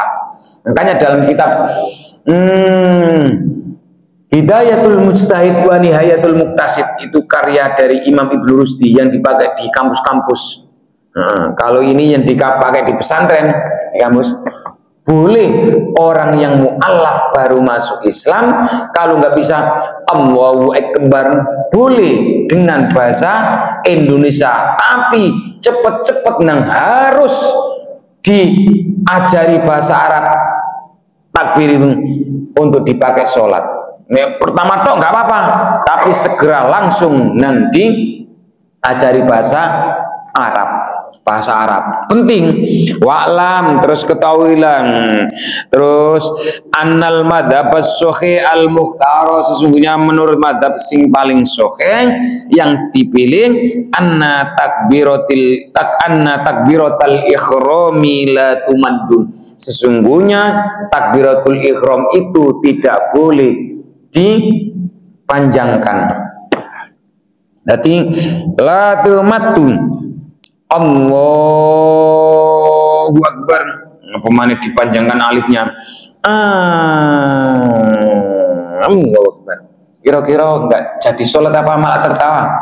Makanya dalam kitab Hidayatul Mujtahid wa Nihayatul Muqtasid, itu karya dari Imam Ibnu Rusdi yang dipakai di kampus-kampus. Kalau ini yang dipakai di pesantren kampus. Boleh orang yang mu'allaf baru masuk Islam, kalau nggak bisa Allahu Akbar, boleh dengan bahasa Indonesia, tapi cepet-cepet harus diajari bahasa Arab takbir itu untuk dipakai sholat. Pertama tok nggak apa-apa, tapi segera langsung nanti ajari bahasa Arab. Bahasa Arab penting. Wa'lam, terus ketahuilah, terus annal madzhab as-sahih al-mukhtar, sesungguhnya menurut madzhab sing paling sahih yang dipilih anna takbiratul ikhrami la tumaddu, sesungguhnya takbiratul ihram itu tidak boleh dipanjangkan. Dadi la tumattu Allahu Akbar. Apa mana dipanjangkan alifnya? Allahu Akbar. Kira-kira enggak jadi sholat apa malah tertawa?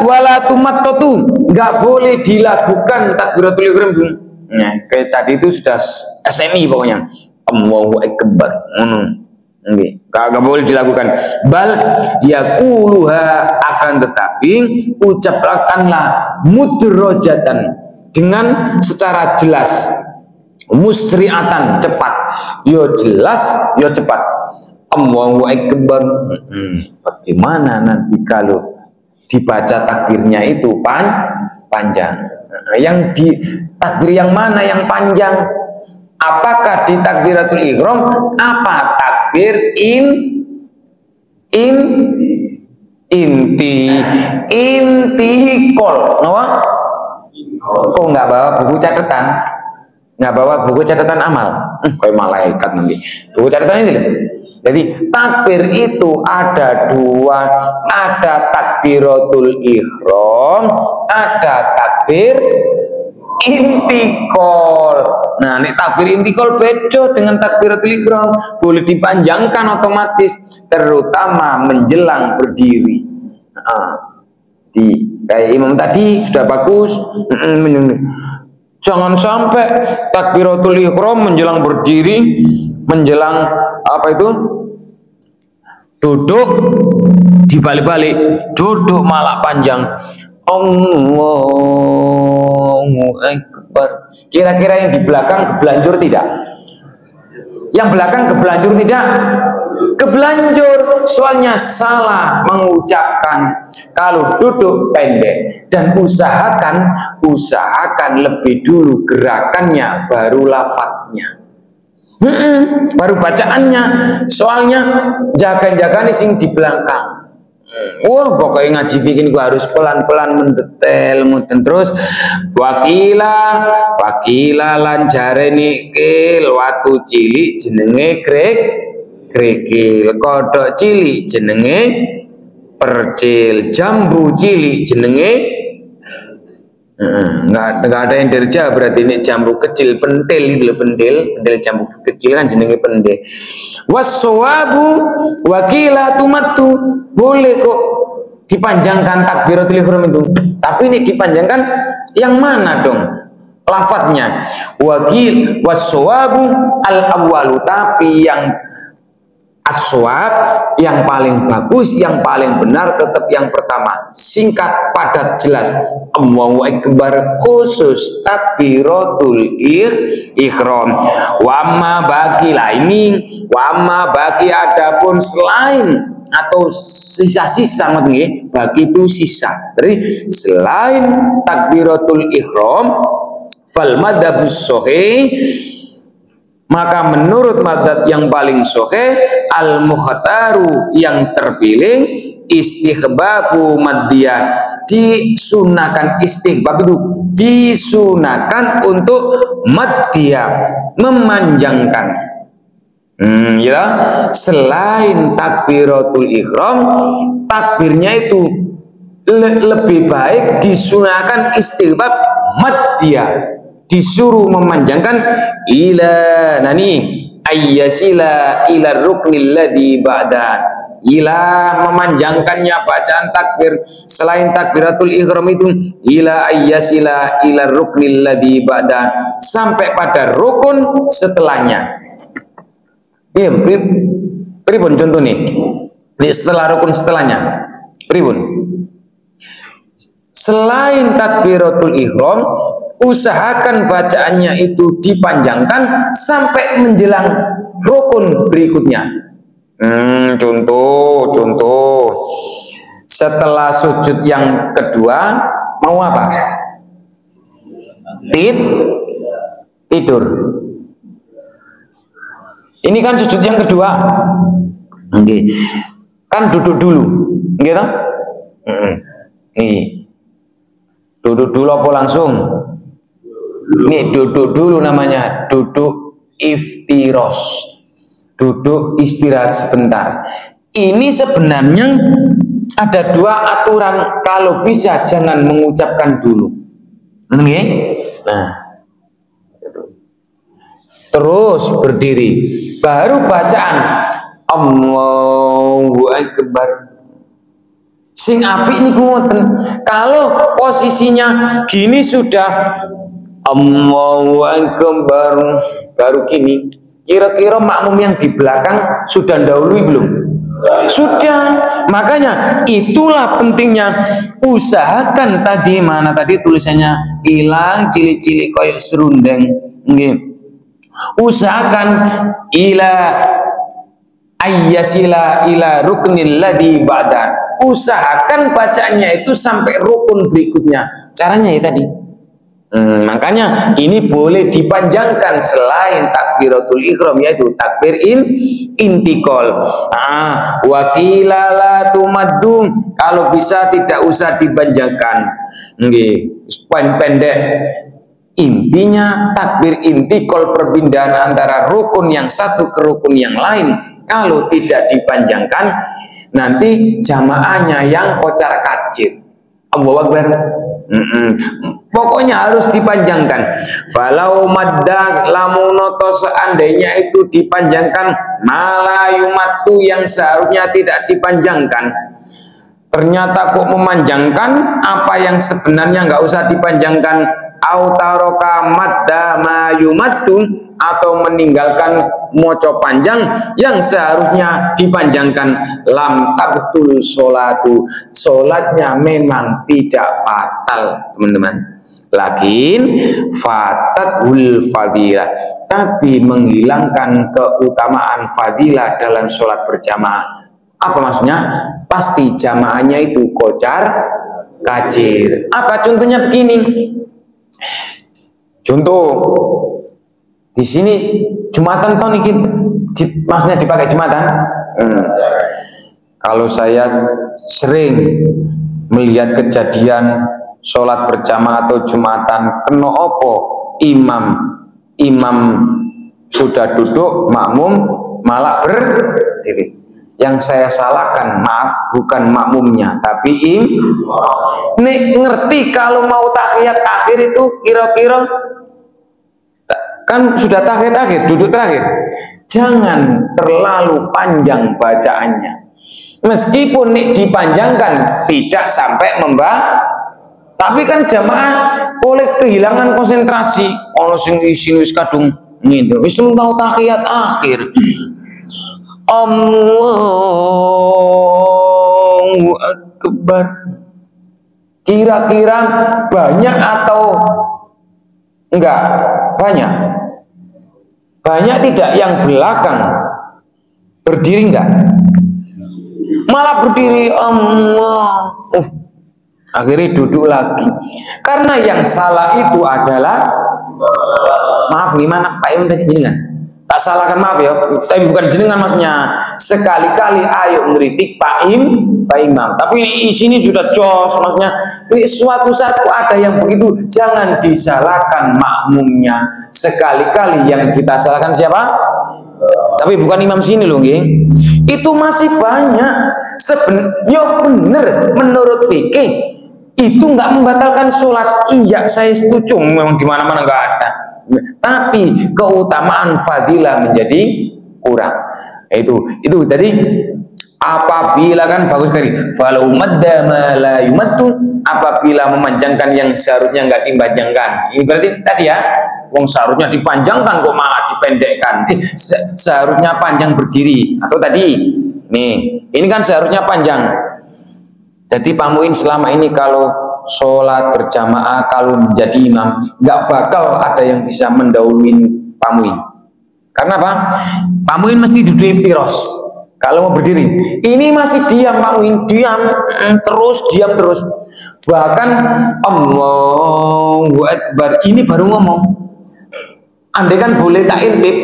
Wala tumattatu, enggak boleh dilakukan takbiratul ihram. Nah, kayak tadi itu sudah SNI pokoknya. Allahu Akbar. Kagak boleh dilakukan. Bal yaquluha, akan tetapi ucapkanlah mudrajatan, dengan secara jelas, musri'atan, cepat. Yo jelas, yo cepat. Allahu Akbar. Bagaimana nanti kalau dibaca takbirnya itu panjang? Yang di takbir yang mana yang panjang? Apakah di takbiratul ihram? Apa takbir intikol? Kok nggak bawa buku catatan? Nggak bawa buku catatan amal? Kayak malaikat nanti. Buku catatan ini loh. Jadi takbir itu ada dua, ada takbiratul ihram, ada takbir intikol. Nah, ini takbir intikol beda dengan takbiratul ihram, boleh dipanjangkan otomatis, terutama menjelang berdiri. Jadi kayak imam tadi sudah bagus. Jangan sampai takbiratul ihram menjelang berdiri, menjelang apa itu, duduk dibalik-balik, duduk malah panjang. Allahu Akbar. Kira-kira yang di belakang kebelanjur tidak? Yang belakang kebelanjur tidak? Kebelanjur, soalnya salah mengucapkan. Kalau duduk pendek, dan usahakan lebih dulu gerakannya, baru lafadznya, baru bacaannya. Soalnya jaga-jaga nih sing di belakang. Wah, pokoknya ngaji fikih gua harus pelan-pelan mendetail, terus wakila lanjare nikil watu cilik jenenge krekil, kodok cilik jenenge percil, jambu cilik jenenge nggak ada yang dirja, berarti ini jambu kecil, pentil itu loh, pentil jambu kecil kan jenenge pentil. Wassawabu wakila tumattu, boleh kok dipanjangkan takbiratul ihram itu, tapi ini dipanjangkan yang mana dong lafadznya? Wakil wassawabu al awwalu, tapi yang aswab, yang paling bagus, yang paling benar tetap yang pertama, singkat, padat, jelas. Allahu Akbar, khusus takbiratul ihram. Wamma bagi laini, wamma bagi adapun selain atau sisa-sisa, bagi itu sisa. Jadi selain takbiratul ihram, fal madhabus sahih, maka menurut madhab yang paling sahih, al-mukhtaru, yang terpilih, istihbabu maddiyah, disunahkan. Istihbab itu disunahkan untuk maddiyah, memanjangkan. Ya, selain takbiratul ihram, takbirnya itu lebih baik disunahkan istihbab maddiyah, disuruh memanjangkan ila nani ayyasila ila ruknil ladzi ba'da, ila memanjangkannya bacaan takbir selain takbiratul ihram itu, ila ayyasila ila ruknil ladzi ba'da, sampai pada rukun setelahnya. Iya, pripun contoh nih? Setelah rukun setelahnya pripun? Selain takbiratul ihram, usahakan bacaannya itu dipanjangkan sampai menjelang rukun berikutnya. Contoh setelah sujud yang kedua mau apa? Tidur. Ini kan sujud yang kedua. Kan duduk dulu, gitu? Duduk dulu apa langsung? Ini duduk dulu namanya, duduk iftiros, duduk istirahat sebentar. Ini sebenarnya ada dua aturan, kalau bisa jangan mengucapkan dulu. Nah, terus berdiri, baru bacaan Allahu Akbar. Sing apik niku ngoten. Kalau posisinya gini sudah Allahu Akbar baru gini, kira-kira makmum yang di belakang sudah dahului belum? Sudah. Makanya itulah pentingnya, usahakan tadi, mana tadi tulisannya hilang cilik-cilik koyok serundeng. Nggih. Usahakan ila ayyasila ila ruknil ladzi ba'da. Usahakan bacaannya itu sampai rukun berikutnya. Caranya ya tadi. Makanya ini boleh dipanjangkan selain takbiratul ihram, yaitu takbir intikal. Wakila la tumaddu, kalau bisa tidak usah dipanjangkan. Nggih, pendek. Intinya takbir intikal, perpindahan antara rukun yang satu ke rukun yang lain, kalau tidak dipanjangkan nanti jamaahnya yang kocar kacir. Allahu Akbar. Pokoknya harus dipanjangkan. Falau maddas lamunoto, seandainya itu dipanjangkan, malayumatu yang seharusnya tidak dipanjangkan, ternyata kok memanjangkan apa yang sebenarnya nggak usah dipanjangkan, autaroka madda mayumatun, atau meninggalkan moco panjang yang seharusnya dipanjangkan, lam tabtul sholatu, sholatnya memang tidak batal teman-teman, lakin fatathul fadilah, tapi menghilangkan keutamaan fadilah dalam sholat berjamaah. Apa maksudnya? Pasti jamaahnya itu kocar kacir. Apa contohnya? Begini, contoh di sini Jumatan tahun ini, maksudnya dipakai Jumatan. Kalau saya sering melihat kejadian sholat berjamaah atau Jumatan, kena opo imam sudah duduk, makmum malah berdiri. Yang saya salahkan, maaf, bukan makmumnya, tapi nek ngerti kalau mau tahiyat akhir itu kira-kira kan sudah tahiyat akhir, duduk terakhir, jangan terlalu panjang bacaannya. Meskipun nek dipanjangkan tidak sampai tapi kan jamaah boleh kehilangan konsentrasi. Ono sing isin wis kadung ngindo, wis mau tahiyat akhir. Allahu Akbar. Kira-kira banyak atau enggak? Banyak. Banyak tidak yang belakang berdiri enggak? Malah berdiri Allah. Akhirnya duduk lagi. Karena yang salah itu adalah, maaf gimana Pak Imam tadi, jenengan tak salahkan, maaf ya, tapi bukan jenengan maksudnya. Sekali-kali ayo ngeritik Pak Imam, tapi di sini sudah jos, maksudnya suatu saat ada yang begitu, jangan disalahkan makmumnya. Sekali-kali yang kita salahkan siapa? Tapi bukan imam sini loh, nggih. Itu masih banyak. Ya bener, menurut fikih itu nggak membatalkan sholat. Iya, saya setuju, memang di mana-mana nggak ada. Tapi keutamaan fadilah menjadi kurang. Itu tadi. Apabila, kan bagus sekali, falau madda ma la yumaddu, apabila memanjangkan yang seharusnya nggak dipanjangkan. Ini berarti tadi ya, wong seharusnya dipanjangkan kok malah dipendekkan. Seharusnya panjang berdiri, atau tadi nih, ini kan seharusnya panjang. Jadi Pak Muin selama ini kalau sholat berjamaah, kalau menjadi imam, nggak bakal ada yang bisa mendahului Pak Muin. Karena apa? Pak Muin mesti duduk iftiros. Kalau mau berdiri, ini masih diam Pak Muin, diam terus. Bahkan Allahu Akbar ini baru ngomong. Andai kan boleh tak intip,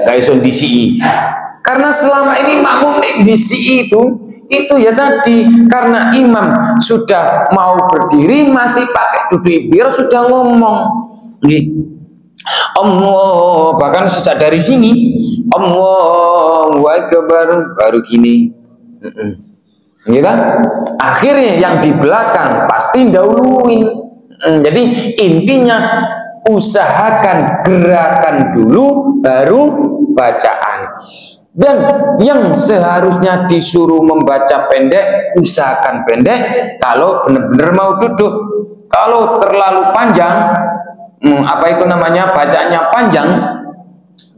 kayak son DCI. Karena selama ini makmum DCI itu ya tadi, karena imam sudah mau berdiri masih pakai duduk iftiros, sudah ngomong. Allah, bahkan sejak dari sini Allahu Akbar baru gini. gitu. Akhirnya yang di belakang pasti dahuluin. Jadi intinya usahakan gerakan dulu baru bacaan. Dan yang seharusnya disuruh membaca pendek, usahakan pendek kalau benar-benar mau duduk. Kalau terlalu panjang, apa itu namanya, bacaannya panjang,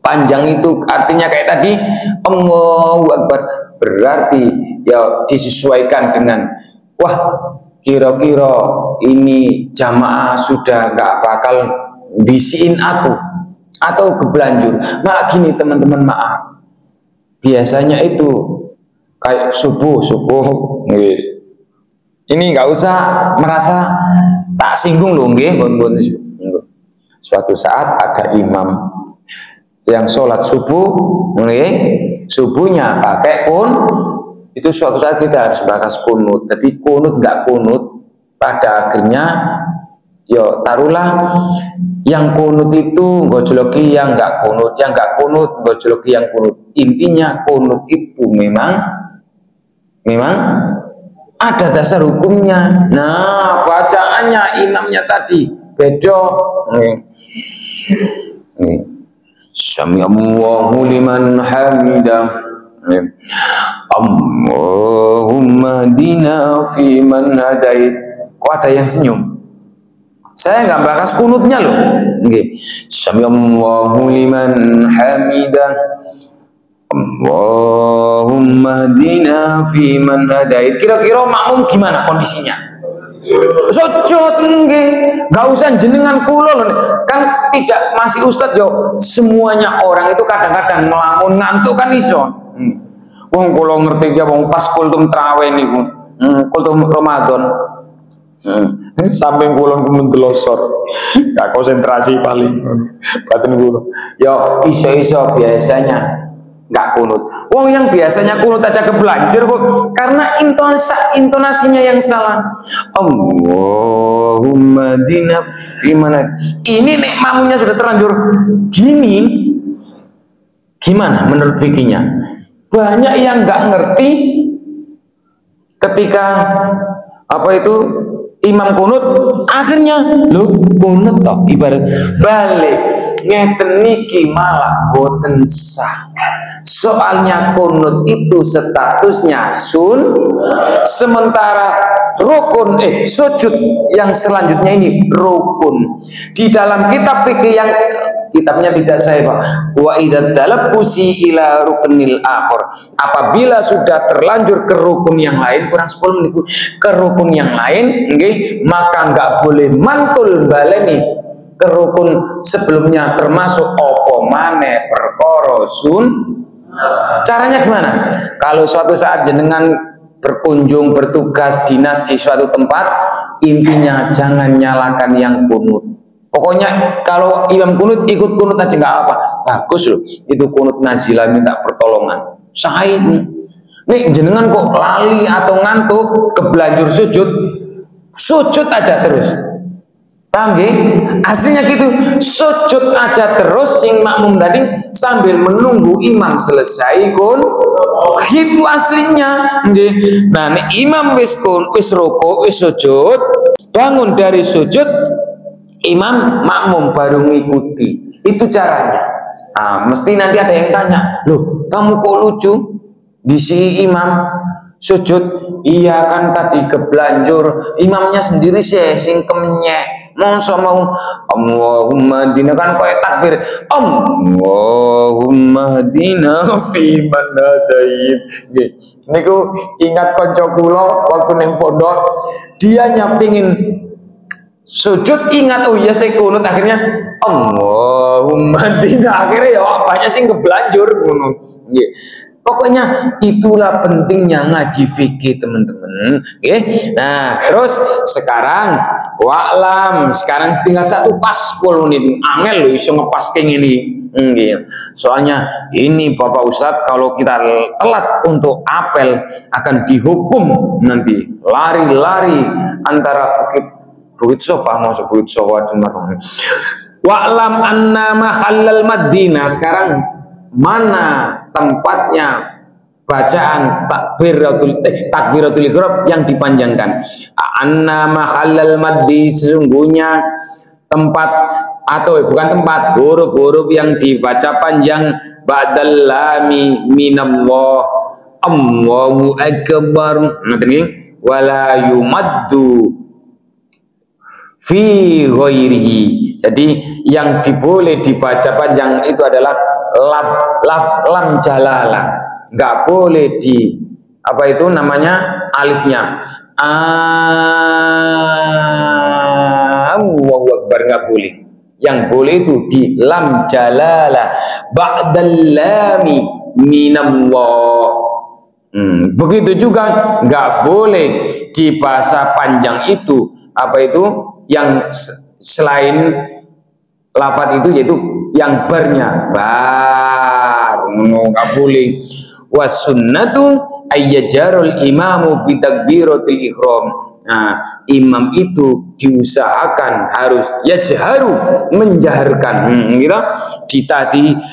panjang itu artinya kayak tadi Allahu Akbar, berarti ya disesuaikan dengan wah kira-kira ini jamaah sudah nggak bakal bisiin aku atau kebelanjur. Malah gini teman-teman, maaf, biasanya itu kayak subuh ini nggak usah merasa tak singgung loh, nggih. Suatu saat ada imam yang sholat subuh, subuhnya pakai itu suatu saat kita harus bahas kunut. Jadi kunut nggak kunut, pada akhirnya yo taruhlah yang kunut itu gojologi yang nggak kunut, yang nggak kunut gojologi yang kunut. Intinya kunut itu memang ada dasar hukumnya. Nah, bacaannya imamnya tadi bedo. Sami'allahu liman hamidah. Allahumma hdina fi man hadait. Kok ada yang senyum? Saya nggak bahas kunutnya loh. Nggih. Sami'allahu liman hamidah. Allahumma hdina fi man hadait. Kira-kira makmum gimana kondisinya? Sujud nggih. Enggak usah jenengan kula lho. Kan tidak, masih ustadz yo. Semuanya orang itu kadang-kadang ngelamun ngantuk kan iso. Wong kula ngerti ya wong pas kultum traweh niku. Kultum Ramadan. Samping kula mendelosor. Gak konsentrasi paling. Batin kula. Yo iso-iso biasanya nggak kunut. Wong yang biasanya kunut aja kebelanjur kok, karena intonasinya yang salah. Allahumma dinab gimana? Ini nek mamunya sudah terlanjur gini, gimana menurut fikihnya? Banyak yang nggak ngerti ketika apa itu imam kunut, akhirnya lu kunut toh ibarat balik ngeten niki malah boten sah. Soalnya kunut itu statusnya sementara rukun sujud yang selanjutnya ini rukun. Di dalam kitab fikih yang kitabnya tidak saya Pak, wa idza talabbusi ila ruknil akhir, apabila sudah terlanjur ke rukun yang lain, kurang 10 menit ke rukun yang lain, nggih, maka nggak boleh mantul baleni ke rukun sebelumnya, termasuk opo maneh perkara Caranya gimana? Kalau suatu saat jenengan berkunjung, bertugas, dinas di suatu tempat, intinya jangan nyalakan yang kunut. Pokoknya kalau imam kunut, ikut kunut aja nggak apa. Bagus loh, itu kunut nazilah minta pertolongan. Saya nih jenengan kok lali atau ngantuk kebelanjur sujud aja terus. Paham nggih? Aslinya gitu, sujud aja terus sing makmum tadi sambil menunggu imam selesai gitu aslinya nggih. Nah, nek imam wis ruku, wis sujud, bangun dari sujud, imam makmum baru ngikuti. Itu caranya. Mesti nanti ada yang tanya, "Loh, kamu kok lucu? Di si imam sujud." Iya kan tadi kebelanjur, imamnya sendiri sih sing kemenyek. Masa mau Allahumma hdina kan koyo takbir Allahumma hdina fi man hadait. Niku ingat kanca kula waktu ning pondok, dia nyapingin sujud ingat oh iya saya kunut, akhirnya Allahumma hdina, akhirnya ya banyak sing kebelanjur ngono. Nggih. Pokoknya itulah pentingnya ngaji fikih teman-teman. Oke. Nah, terus sekarang wa'lam, sekarang tinggal satu pas 10 menit. Angel loh iso ngepas kayak gini. Soalnya ini Bapak Ustadz, kalau kita telat untuk apel akan dihukum nanti. Lari-lari antara Bukit Sofa masuk Bukit Sofa dan Marwah. Wa'lam anna mahallal Madinah. Sekarang mana tempatnya bacaan takbiratul ihram yang dipanjangkan. Anna mahallal maddi, sesungguhnya tempat atau bukan tempat, huruf-huruf yang dibaca panjang ba'dal lami minallah, Allahu akbar, wala yumaddu fi ghairihi. Jadi yang boleh dibaca panjang itu adalah lam jalalah, nggak boleh di apa itu namanya alifnya Allahu akbar, nggak boleh. Yang boleh itu di lam jalalah ba'dal lami minallah. Begitu juga nggak boleh di bahasa panjang itu apa itu yang selain lafaz itu, yaitu yang barnya bar, nggak boleh. Wasunnatu ayyajarul imamu bitakbiratul ihram. Nah, imam itu diusahakan harus yajharu, menjaharkan. Gitu.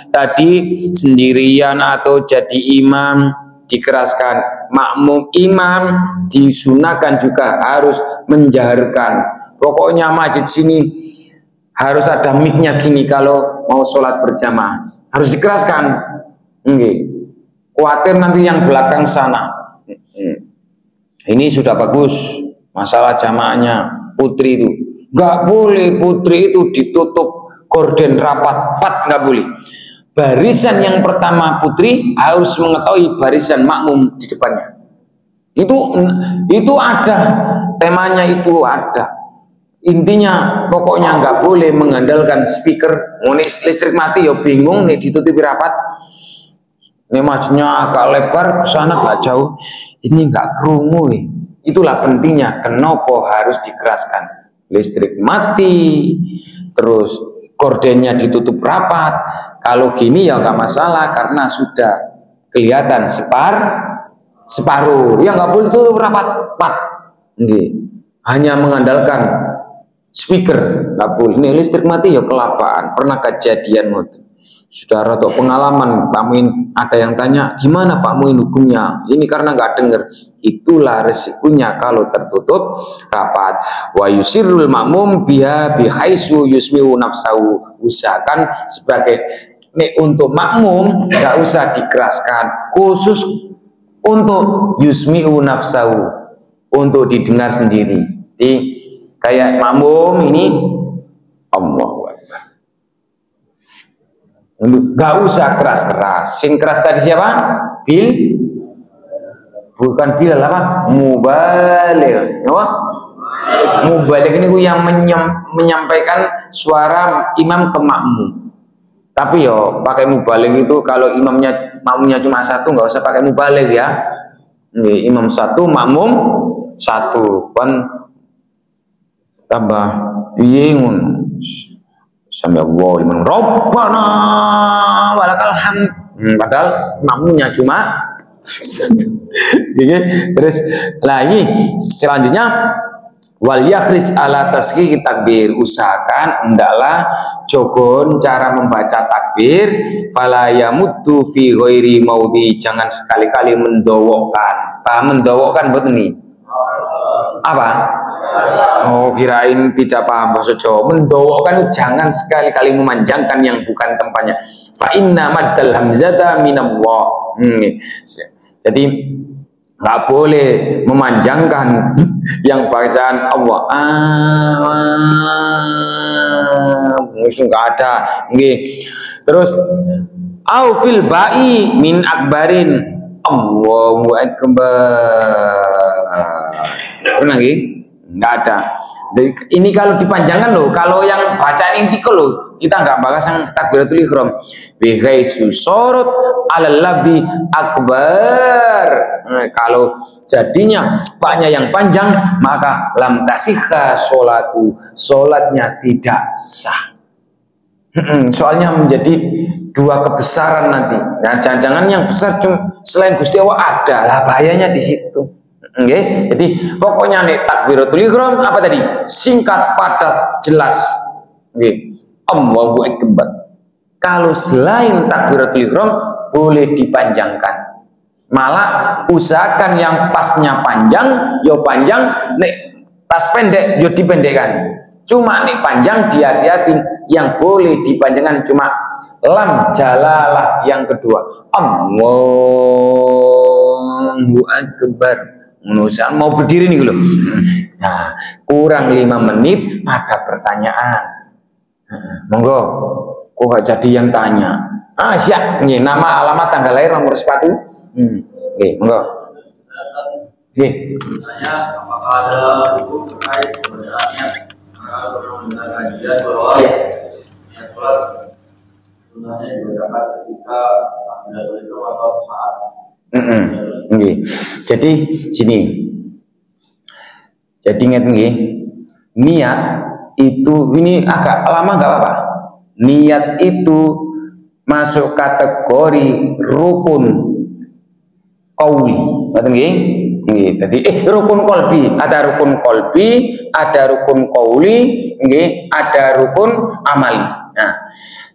Tadi sendirian atau jadi imam dikeraskan, makmum imam disunahkan juga harus menjaharkan. Pokoknya masjid sini harus ada mic-nya gini kalau mau sholat berjamaah, harus dikeraskan. Khawatir nanti yang belakang sana. Ini sudah bagus masalah jamaahnya putri itu. Nggak boleh putri itu ditutup gorden rapat, nggak boleh. Barisan yang pertama putri harus mengetahui barisan makmum di depannya. Itu ada temanya, itu ada. Intinya pokoknya nggak boleh mengandalkan speaker. Listrik mati ya bingung nih ditutupi rapat. Ini majunya agak lebar ke sana agak jauh. Ini nggak kerungu. Itulah pentingnya kenapa harus dikeraskan. Listrik mati, terus gordennya ditutup rapat. Kalau gini ya nggak masalah karena sudah kelihatan separuh. Ya nggak boleh tutup rapat. Hanya mengandalkan speaker nggak boleh. Ini listrik mati ya kelapaan. Pernah kejadian sudah rada pengalaman Pak Muin, ada yang tanya gimana Pak Muin hukumnya ini karena nggak dengar. Itulah resikonya kalau tertutup rapat. Wa yusirul makmum biha bihaisu yusmiu nafsahu. Usahakan sebagai untuk makmum nggak usah dikeraskan, khusus untuk yusmiu nafsahu, untuk didengar sendiri. Jadi kayak makmum ini Allah nggak usah keras-keras. Sing keras tadi siapa? Bukan Bilal, apa? Mubaligh. Apa? Mubaligh ini yang menyampaikan suara imam ke makmum. Tapi yo pakai mubaligh itu kalau makmumnya cuma satu, nggak usah pakai mubaligh ya. Imam satu, makmum satu, kan tambah bingung. Sampai Allah liman Rabbana walakal hamd. Padahal makmumnya cuma satu. Terus lagi selanjutnya wal yakhris ala tasghih takbir. Usahakan hendaklah jogon cara membaca takbir, fala yamuddu fi ghairi maudhi. Jangan sekali-kali mendowokkan. Paham mendowokkan betul nih? Apa? Oh, kirain tidak paham bahasa Jawa. Mendowokkan jangan sekali-kali memanjangkan yang bukan tempatnya. Fa inna maddal hamzata minallah. Jadi nggak boleh memanjangkan yang bacaan Allah. Nggak ada. Terus au fil ba'i min akbarin. Allahu akbar. Pernah nggak ada. Jadi, ini kalau dipanjangkan loh. Kalau yang bacaan intikal loh, kita nggak bahas yang takbiratul ihram. Bihaisu sorot alal lafzi akbar. Kalau jadinya paknya yang panjang, maka lam tasihha sholatu, sholatnya tidak sah. Soalnya menjadi dua kebesaran nanti. Nah, jangan-jangan yang besar cuma selain Gusti Allah ada lah, bahayanya di situ. Jadi pokoknya nih takbiratul ihram apa tadi? Singkat, padat, jelas. Allahu akbar. Kalau selain takbiratul ihram boleh dipanjangkan. Malah usahakan yang pasnya panjang, yo panjang, nek pas pendek yo dipendekkan. Cuma nek panjang hati-hati, yang boleh dipanjangkan cuma lam jalalah yang kedua. Allahu Akbar. Mau berdiri nih loh. Nah, kurang 5 menit ada pertanyaan. Monggo, kok gak jadi yang tanya? Siap. Nih, nama, alamat, tanggal lahir, nomor sepatu. Oke, monggo. Oke. Tanya, apakah ada hukum terkait perbedaannya kalau mendengar kajian bahwa niat sholat sunahnya juga dapat ketika tidak sholat atau saat. Jadi sini. Jadi ingat nih, niat itu ini agak lama nggak apa-apa. Niat itu masuk kategori rukun qauli. Ngerti nggih? Nggih. Jadi rukun kolbi, ada rukun kolbi, ada rukun qauli, nggih, ada rukun amali. Nah,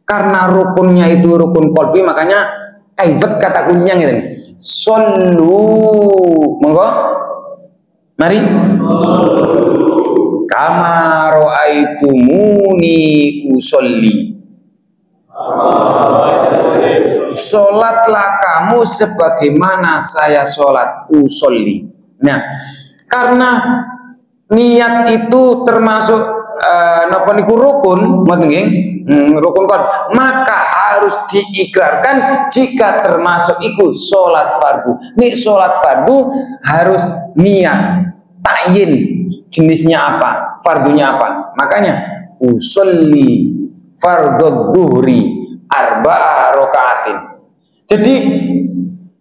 karena rukunnya itu rukun kolbi, makanya kaibat kata kuncinya ngene. Sallu, monggo. Mari. Kama ra'aitumuni usolli. Sholatlah kamu sebagaimana saya sholat, usolli. Nah, karena niat itu termasuk napa niku rukun, rukun kon, maka harus diikrarkan jika termasuk itu sholat fardu. Nih sholat fardu harus niat, takyin jenisnya apa, fardunya apa. Makanya usolli fardhu dhuhri arba'a rakaatin. Jadi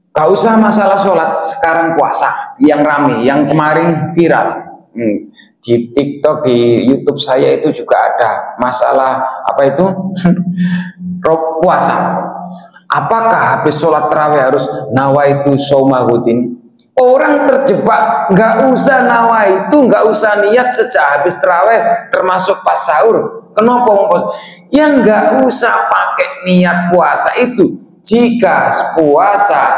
gak usah masalah sholat, sekarang puasa yang rame, yang kemarin viral. Di TikTok, di YouTube saya itu juga ada masalah apa itu puasa. Apakah habis sholat tarawih harus nawaitu shaumahudin? Orang terjebak, nggak usah nawaitu, nggak usah niat sejak habis tarawih, termasuk pas sahur. Kenapa? Yang nggak usah pakai niat puasa itu jika puasa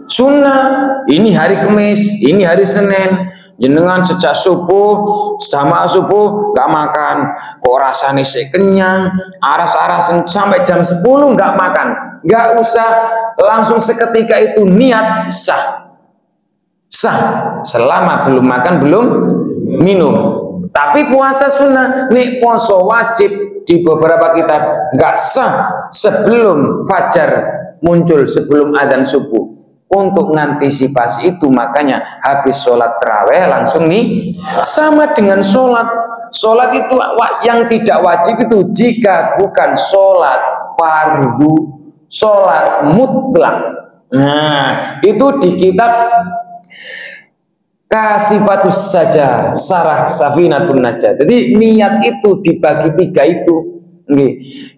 sunnah. Ini hari Kamis, ini hari Senin. Jenengan sejak subuh sama subuh gak makan, kok rasanya kenyang, aras-arasan sampai jam 10 gak makan, gak usah langsung seketika itu niat, sah selama belum makan belum minum. Tapi puasa sunnah, nih puasa wajib di beberapa kitab gak sah sebelum fajar muncul, sebelum adzan subuh. Untuk mengantisipasi itu, makanya habis sholat tarawih langsung nih sama dengan sholat itu yang tidak wajib itu jika bukan sholat fardu, sholat mutlak. Nah, itu di kitab Kasifatus Saja Sarah Safinatun Najah. Jadi niat itu dibagi 3 itu.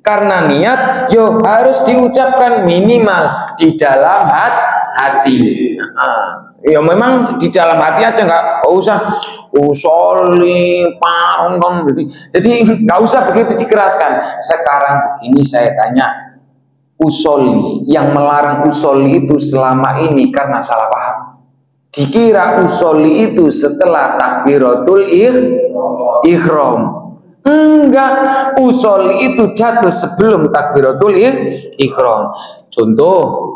Karena niat harus diucapkan minimal di dalam hati. Ya memang di dalam hati aja, nggak usah usolli parong. Jadi nggak usah begitu dikeraskan. Sekarang begini saya tanya, usolli, yang melarang usolli itu selama ini karena salah paham. Dikira usolli itu setelah takbiratul ihram. Enggak, usolli itu jatuh sebelum takbiratul ihram. Contoh,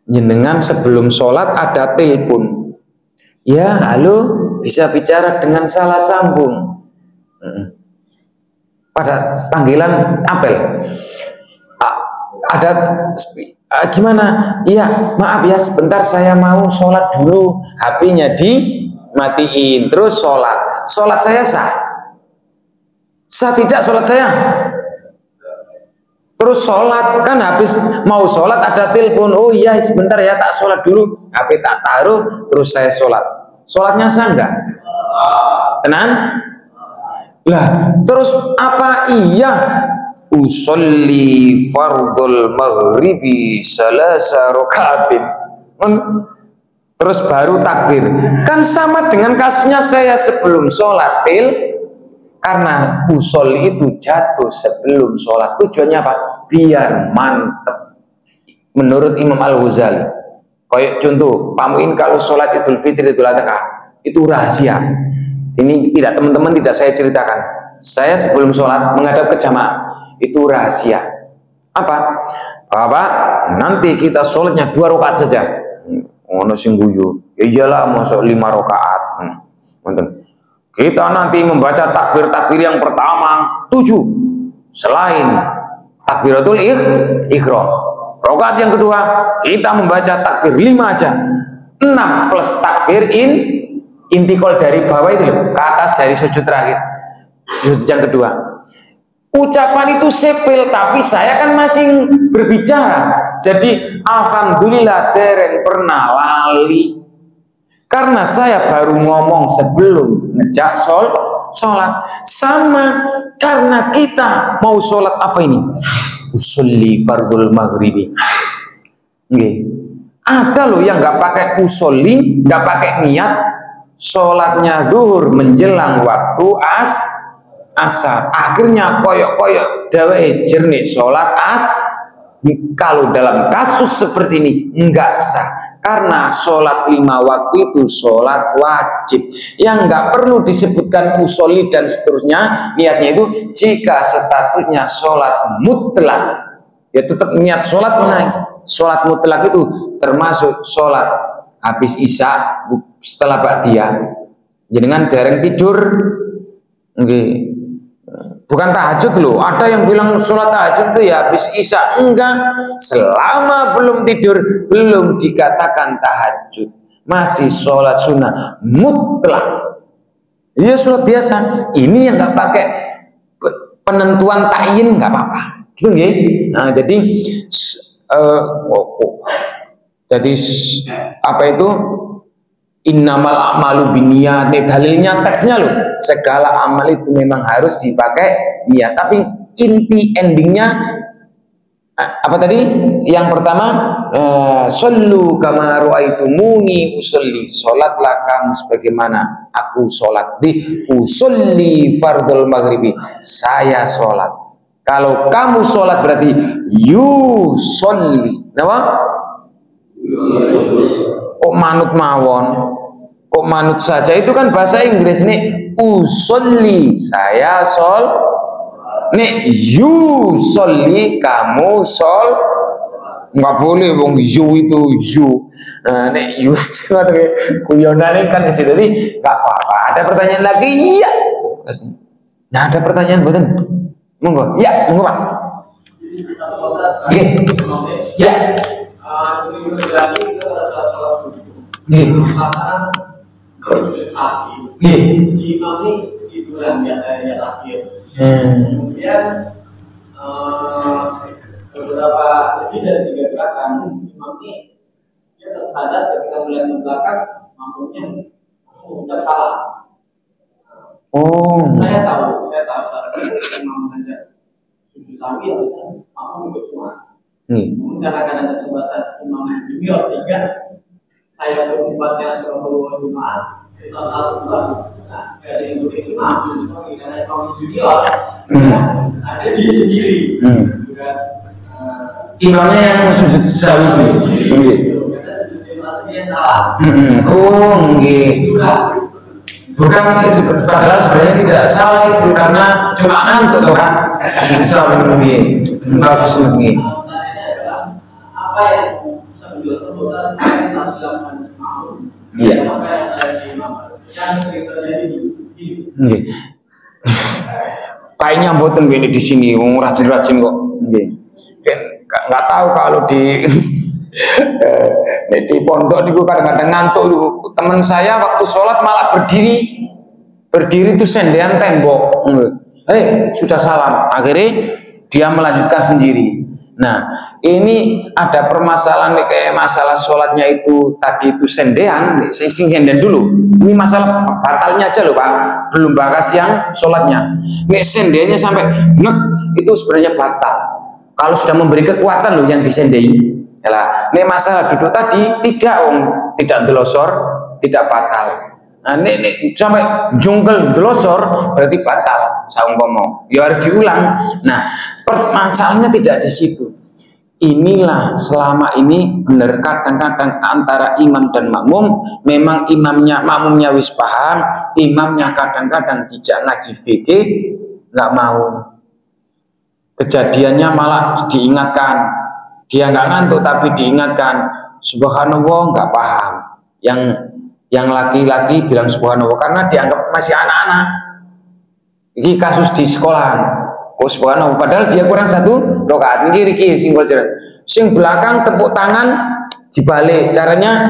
jenengan sebelum sholat ada telepon, ya halo, bisa bicara dengan salah sambung. Pada panggilan apel, ada gimana? Iya, maaf ya, sebentar saya mau sholat dulu. HP-nya dimatiin, terus sholat saya sah tidak sholat saya? Terus sholat, kan habis mau sholat ada telepon, oh iya sebentar ya tak sholat dulu, HP tak taruh, terus saya sholat. Sholatnya sah enggak? Tenang? Lah, terus apa iya? Usolli fardul maghribi salasa rakaatin. Terus baru takbir. Kan sama dengan kasusnya saya sebelum sholat karena usolli itu jatuh sebelum sholat. Tujuannya apa? Biar mantep. Menurut Imam Al-Ghazali, Kayak contoh, Pak Muin kalau sholat Idul Fitri, Idul Adha itu rahasia. Ini tidak, teman-teman, tidak saya ceritakan. Saya sebelum sholat menghadap ke jamaah itu rahasia. Apa? Bapak, nanti kita sholatnya 2 rakaat saja. Ono sing guyu. Ya iyalah, masuk 5 rakaat. Kita nanti membaca takbir-takbir yang pertama 7 selain takbiratul ihram. Rakaat yang kedua kita membaca takbir 5 aja, 6 plus takbir intikal dari bawah itu loh, ke atas dari sujud terakhir, sujud yang kedua. Ucapan itu sepil, tapi saya kan masih berbicara, jadi alhamdulillah dereng pernah lali, karena saya baru ngomong sebelum ngejak sholat. Sama karena kita mau sholat apa ini? Usolli fardul maghribi. Ada loh yang nggak pakai usolli, nggak pakai niat, sholatnya zuhur menjelang waktu asar. Akhirnya koyok-koyok dawe jernih sholat Kalau dalam kasus seperti ini enggak sah, karena sholat 5 waktu itu sholat wajib yang enggak perlu disebutkan usolli dan seterusnya. Niatnya itu jika statusnya sholat mutlak, ya tetap niat sholat menaik. Sholat mutlak itu termasuk sholat habis isya setelah ba'diyah, jenengan dereng tidur, bukan tahajud loh. Ada yang bilang sholat tahajud itu ya habis isya. Enggak, selama belum tidur belum dikatakan tahajud, masih sholat sunnah mutlak. Iya, sholat biasa. Ini yang nggak pakai penentuan ta'yin nggak apa-apa, gitu nggih. Nah, jadi apa itu? Innamal a'malu binniyat. Dalilnya teksnya loh, segala amal itu memang harus dipakai niat. Tapi inti endingnya apa tadi? Yang pertama, shollu kama ra'aitumuni usolli. Sholatlah kamu sebagaimana aku sholat. Di usolli fardul maghribi, saya sholat. Kalau kamu sholat berarti yusolli. Kenapa? Kok manut mawon? Kok manut saja? Itu kan bahasa Inggris nih. Usolli, saya nih yusolli, kamu nggak boleh wong itu nih guyonan kan di situ. Jadi nggak apa-apa. Ada pertanyaan lagi? Iya. Nah, ada pertanyaan buatan? Monggo. Ya, monggo Pak. Oke. Ya. Seminggu lagi kita pada sholat si imam ini di bulan yang akhir. Kemudian beberapa lebih dari 3 gerakan imam ini dia tersadar ketika melihat ke belakang mampunya mengucap salah. Saya tahu karena imam mengajar sujud sambil mampu ikut semua. Karena keterbatasan imam junior sehingga saya bersifatnya sebagai jemaah salah satu dari yang begitu imam karena imam junior ada di sendiri juga imamnya yang sujud sawi sendiri. Maksudnya salah. Bukan itu, padahal sebenarnya tidak salah itu karena cuma ngantuk kan. Sujud sawi bagus lagi. Apa yang bisa menjelaskan kita dilakukan semua? Iya. Apa yang ada di imam yang sering terjadi di sini? Kayaknya mboten gini di sini, rajin-rajin kok. Nggak tahu kalau di pondok niku kadang-kadang ngantuk dulu. Teman saya waktu sholat malah berdiri itu sendean tembok. Sudah salam. Akhirnya dia melanjutkan sendiri. Nah, ini ada permasalahan nih, kayak masalah sholatnya itu tadi itu sendean, sendean dulu. Ini masalah batalnya aja loh Pak, belum bahas yang sholatnya. Nih sendeannya sampai nek itu sebenarnya batal. Kalau sudah memberi kekuatan loh yang disendai. Nih masalah duduk tadi tidak delosor, tidak batal. Nah, ini sampai jungkel delosor berarti batal. Saumpama ya harus diulang. Nah, permasalahannya tidak di situ. inilah selama ini benar, kadang-kadang antara imam dan makmum memang makmumnya wis paham, imamnya kadang-kadang dijak ngaji fikih nggak mau. Kejadiannya malah diingatkan, dia nggak ngantuk tapi diingatkan, subhanallah nggak paham. Yang laki-laki bilang subhanallah karena dianggap masih anak-anak. Ini kasus di sekolahan. Oh subhanallah, padahal dia kurang 1 rakaat. Niki sing sing belakang tepuk tangan dibalik. Caranya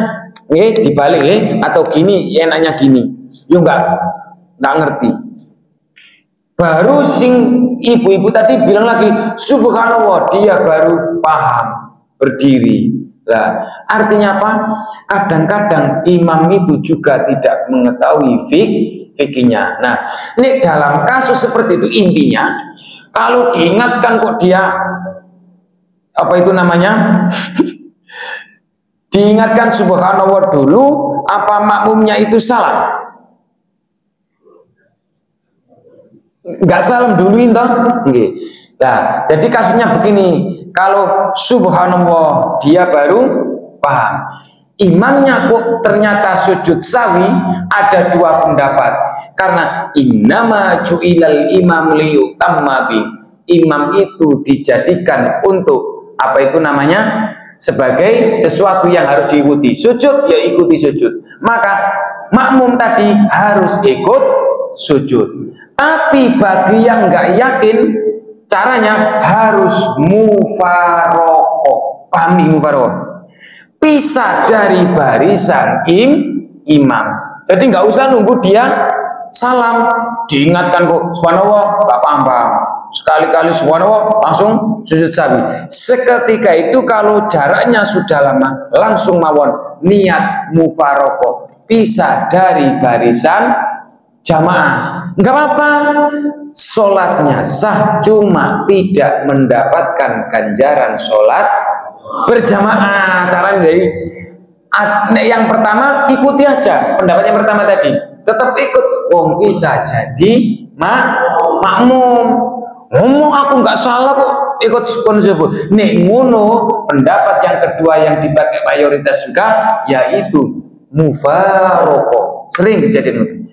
dibalik atau gini, enaknya gini. Yo nggak ngerti. Baru sing ibu-ibu tadi bilang lagi subhanallah, dia baru paham, berdiri. Nah, artinya apa? Kadang-kadang imam itu juga tidak mengetahui fikihnya. Nah, ini dalam kasus seperti itu intinya, kalau diingatkan kok dia apa itu namanya? Diingatkan subhanallah dulu, apa makmumnya itu salah? Enggak salam dulu toh? Nggih. Nah, jadi kasusnya begini, kalau subhanallah dia baru paham, imamnya kok ternyata sujud sawi, ada 2 pendapat. Karena innama ju'ilal imam liyutamma bi, imam itu dijadikan untuk apa itu namanya, sebagai sesuatu yang harus diikuti. Sujud ya ikuti sujud, maka makmum tadi harus ikut sujud. Tapi bagi yang nggak yakin, caranya harus mufaroqoh. Pahami mufaroqoh? Pisah dari barisan imam. Jadi nggak usah nunggu dia salam, diingatkan kok subhanallah, nggak paham. Sekali-kali subhanallah langsung sujud sawi. Seketika itu kalau jaraknya sudah lama, langsung mawon niat mufaroqoh, pisah dari barisan jamaah. Enggak apa-apa, sholatnya sah, cuma tidak mendapatkan ganjaran sholat berjamaah. Caranya dari yang pertama ikuti aja, pendapat yang pertama tadi tetap ikut. Wong kita jadi makmum. Ngomong aku nggak salah kok ikut konsep. Nek ngono, pendapat yang kedua yang dipakai mayoritas juga yaitu mufaroqoh. Sering kejadian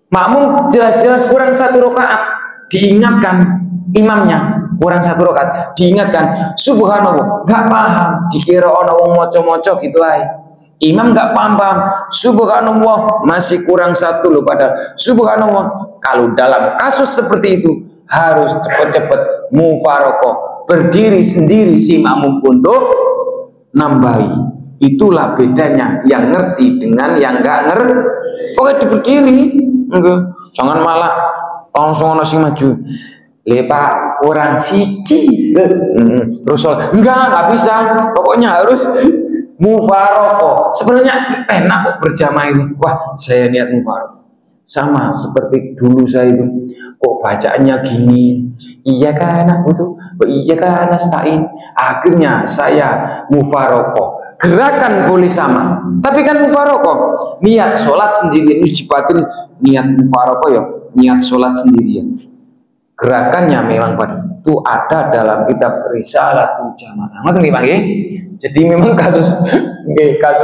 makmum jelas-jelas kurang 1 rakaat, diingatkan imamnya kurang 1 rakaat, diingatkan subhanallah, nggak paham, dikira ono wong moco-moco gitu aja. Imam nggak paham, subhanallah masih kurang 1 loh, padahal subhanallah. Kalau dalam kasus seperti itu harus cepet-cepet mufaroqoh, berdiri sendiri si makmum untuk nambahi. Itulah bedanya yang ngerti dengan yang nggak ngerti. Pokoknya berdiri. Enggak, jangan malah langsung ono sing maju. Pak, orang siji. Terus enggak bisa. Pokoknya harus mufaroqoh. Sebenarnya enak kok berjamaah ini. Wah, saya niat mufaroqoh. Sama seperti dulu saya itu. Kok bacaannya gini? Iya kan butuh. Iya kan nasta'in. Akhirnya saya mufaroqoh. Gerakan boleh sama, tapi kan mufaroqoh. Niat sholat sendirian ujibatin, niat mufaroqoh ya, niat sholat sendirian. Gerakannya memang itu ada dalam kitab Risalatul Jamaah. Ngoten nggih, Pak nggih? Jadi memang kasus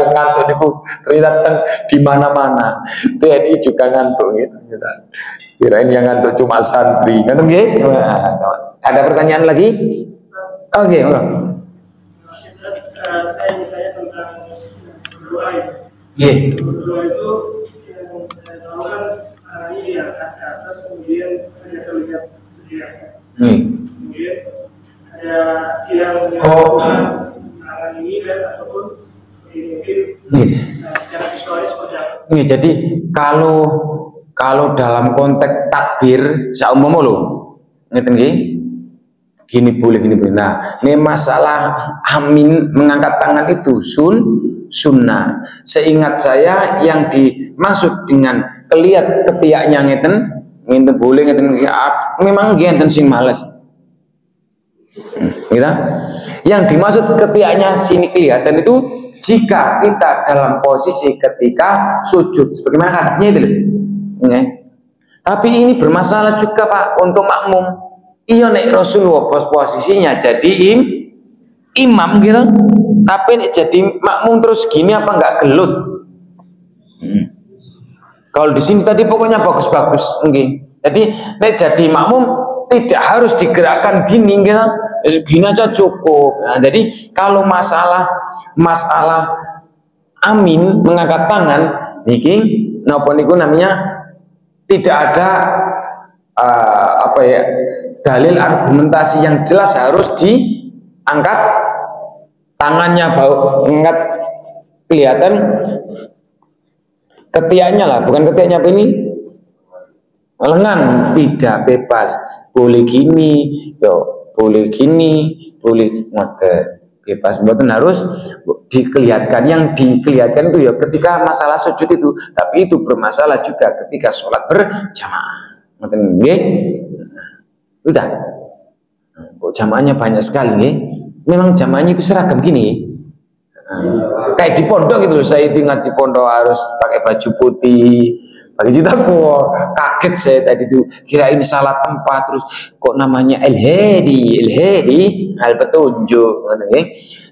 ngantuk niku ternyata di mana-mana. TNI juga ngantuk gitu ternyata. Kirain yang ngantuk cuma santri. Ngoten nggih? Ada pertanyaan lagi? Oke, saya misalnya tentang berdoa ya. Berdoa itu yang saya tahu kan ini yang ke atas, kemudian hanya terlihat kemudian ada yang tangan ini dan ataupun mungkin secara visualis seperti apa. Jadi kalau dalam konteks takbir saumum lho, ngeten nggih. Gini boleh. Nah, ini masalah amin mengangkat tangan itu sunnah. Seingat saya yang dimaksud dengan kelihat ketiaknya ngeten boleh ngeten memang ngeten sing males. Gitu? Yang dimaksud ketiaknya sini kelihatan itu jika kita dalam posisi ketika sujud, sebagaimana hadisnya itu. Tapi ini bermasalah juga Pak untuk makmum. Iya nek Rasulullah posisinya jadi imam gitu, tapi nek jadi makmum terus gini apa enggak gelut? Kalau di sini tadi pokoknya bagus-bagus, Jadi nek jadi makmum tidak harus digerakkan gini, gitu. Gini aja cukup. Nah, jadi kalau masalah amin mengangkat tangan, niki, napa niku namanya tidak ada dalil argumentasi yang jelas harus diangkat tangannya, angkat kelihatan ketiaknya lah, bukan ketiaknya apa ini, lengan, tidak, bebas, boleh gini, boleh gini, boleh bebas, bukan harus dikelihatkan. Yang dikelihatkan itu ya ketika masalah sujud itu, tapi itu bermasalah juga ketika sholat berjamaah. Udah, kok jamaahnya banyak sekali, memang jamaahnya itu seragam gini, kayak di pondok gitu loh. Saya itu ingat di pondok harus pakai baju putih. Bagi ceritaku kaget saya tadi itu, kirain salah tempat, terus kok namanya Al-Hadi al petunjuk.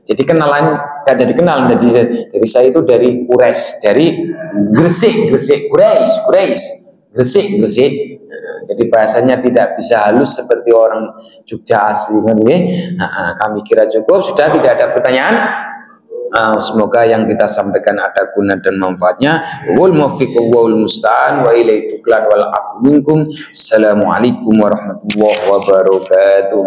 Jadi kenalan, gak jadi kenalan. Jadi saya itu dari Quraisy, dari Gresik, Gresik. Jadi bahasanya tidak bisa halus seperti orang Jogja asli, kami kira cukup, sudah, tidak ada pertanyaan. Semoga yang kita sampaikan ada guna dan manfaatnya. Wal muwaffiq wal musta'an wa ilaihi tuklan wal afu minkum. Assalamualaikum warahmatullahi wabarakatuh.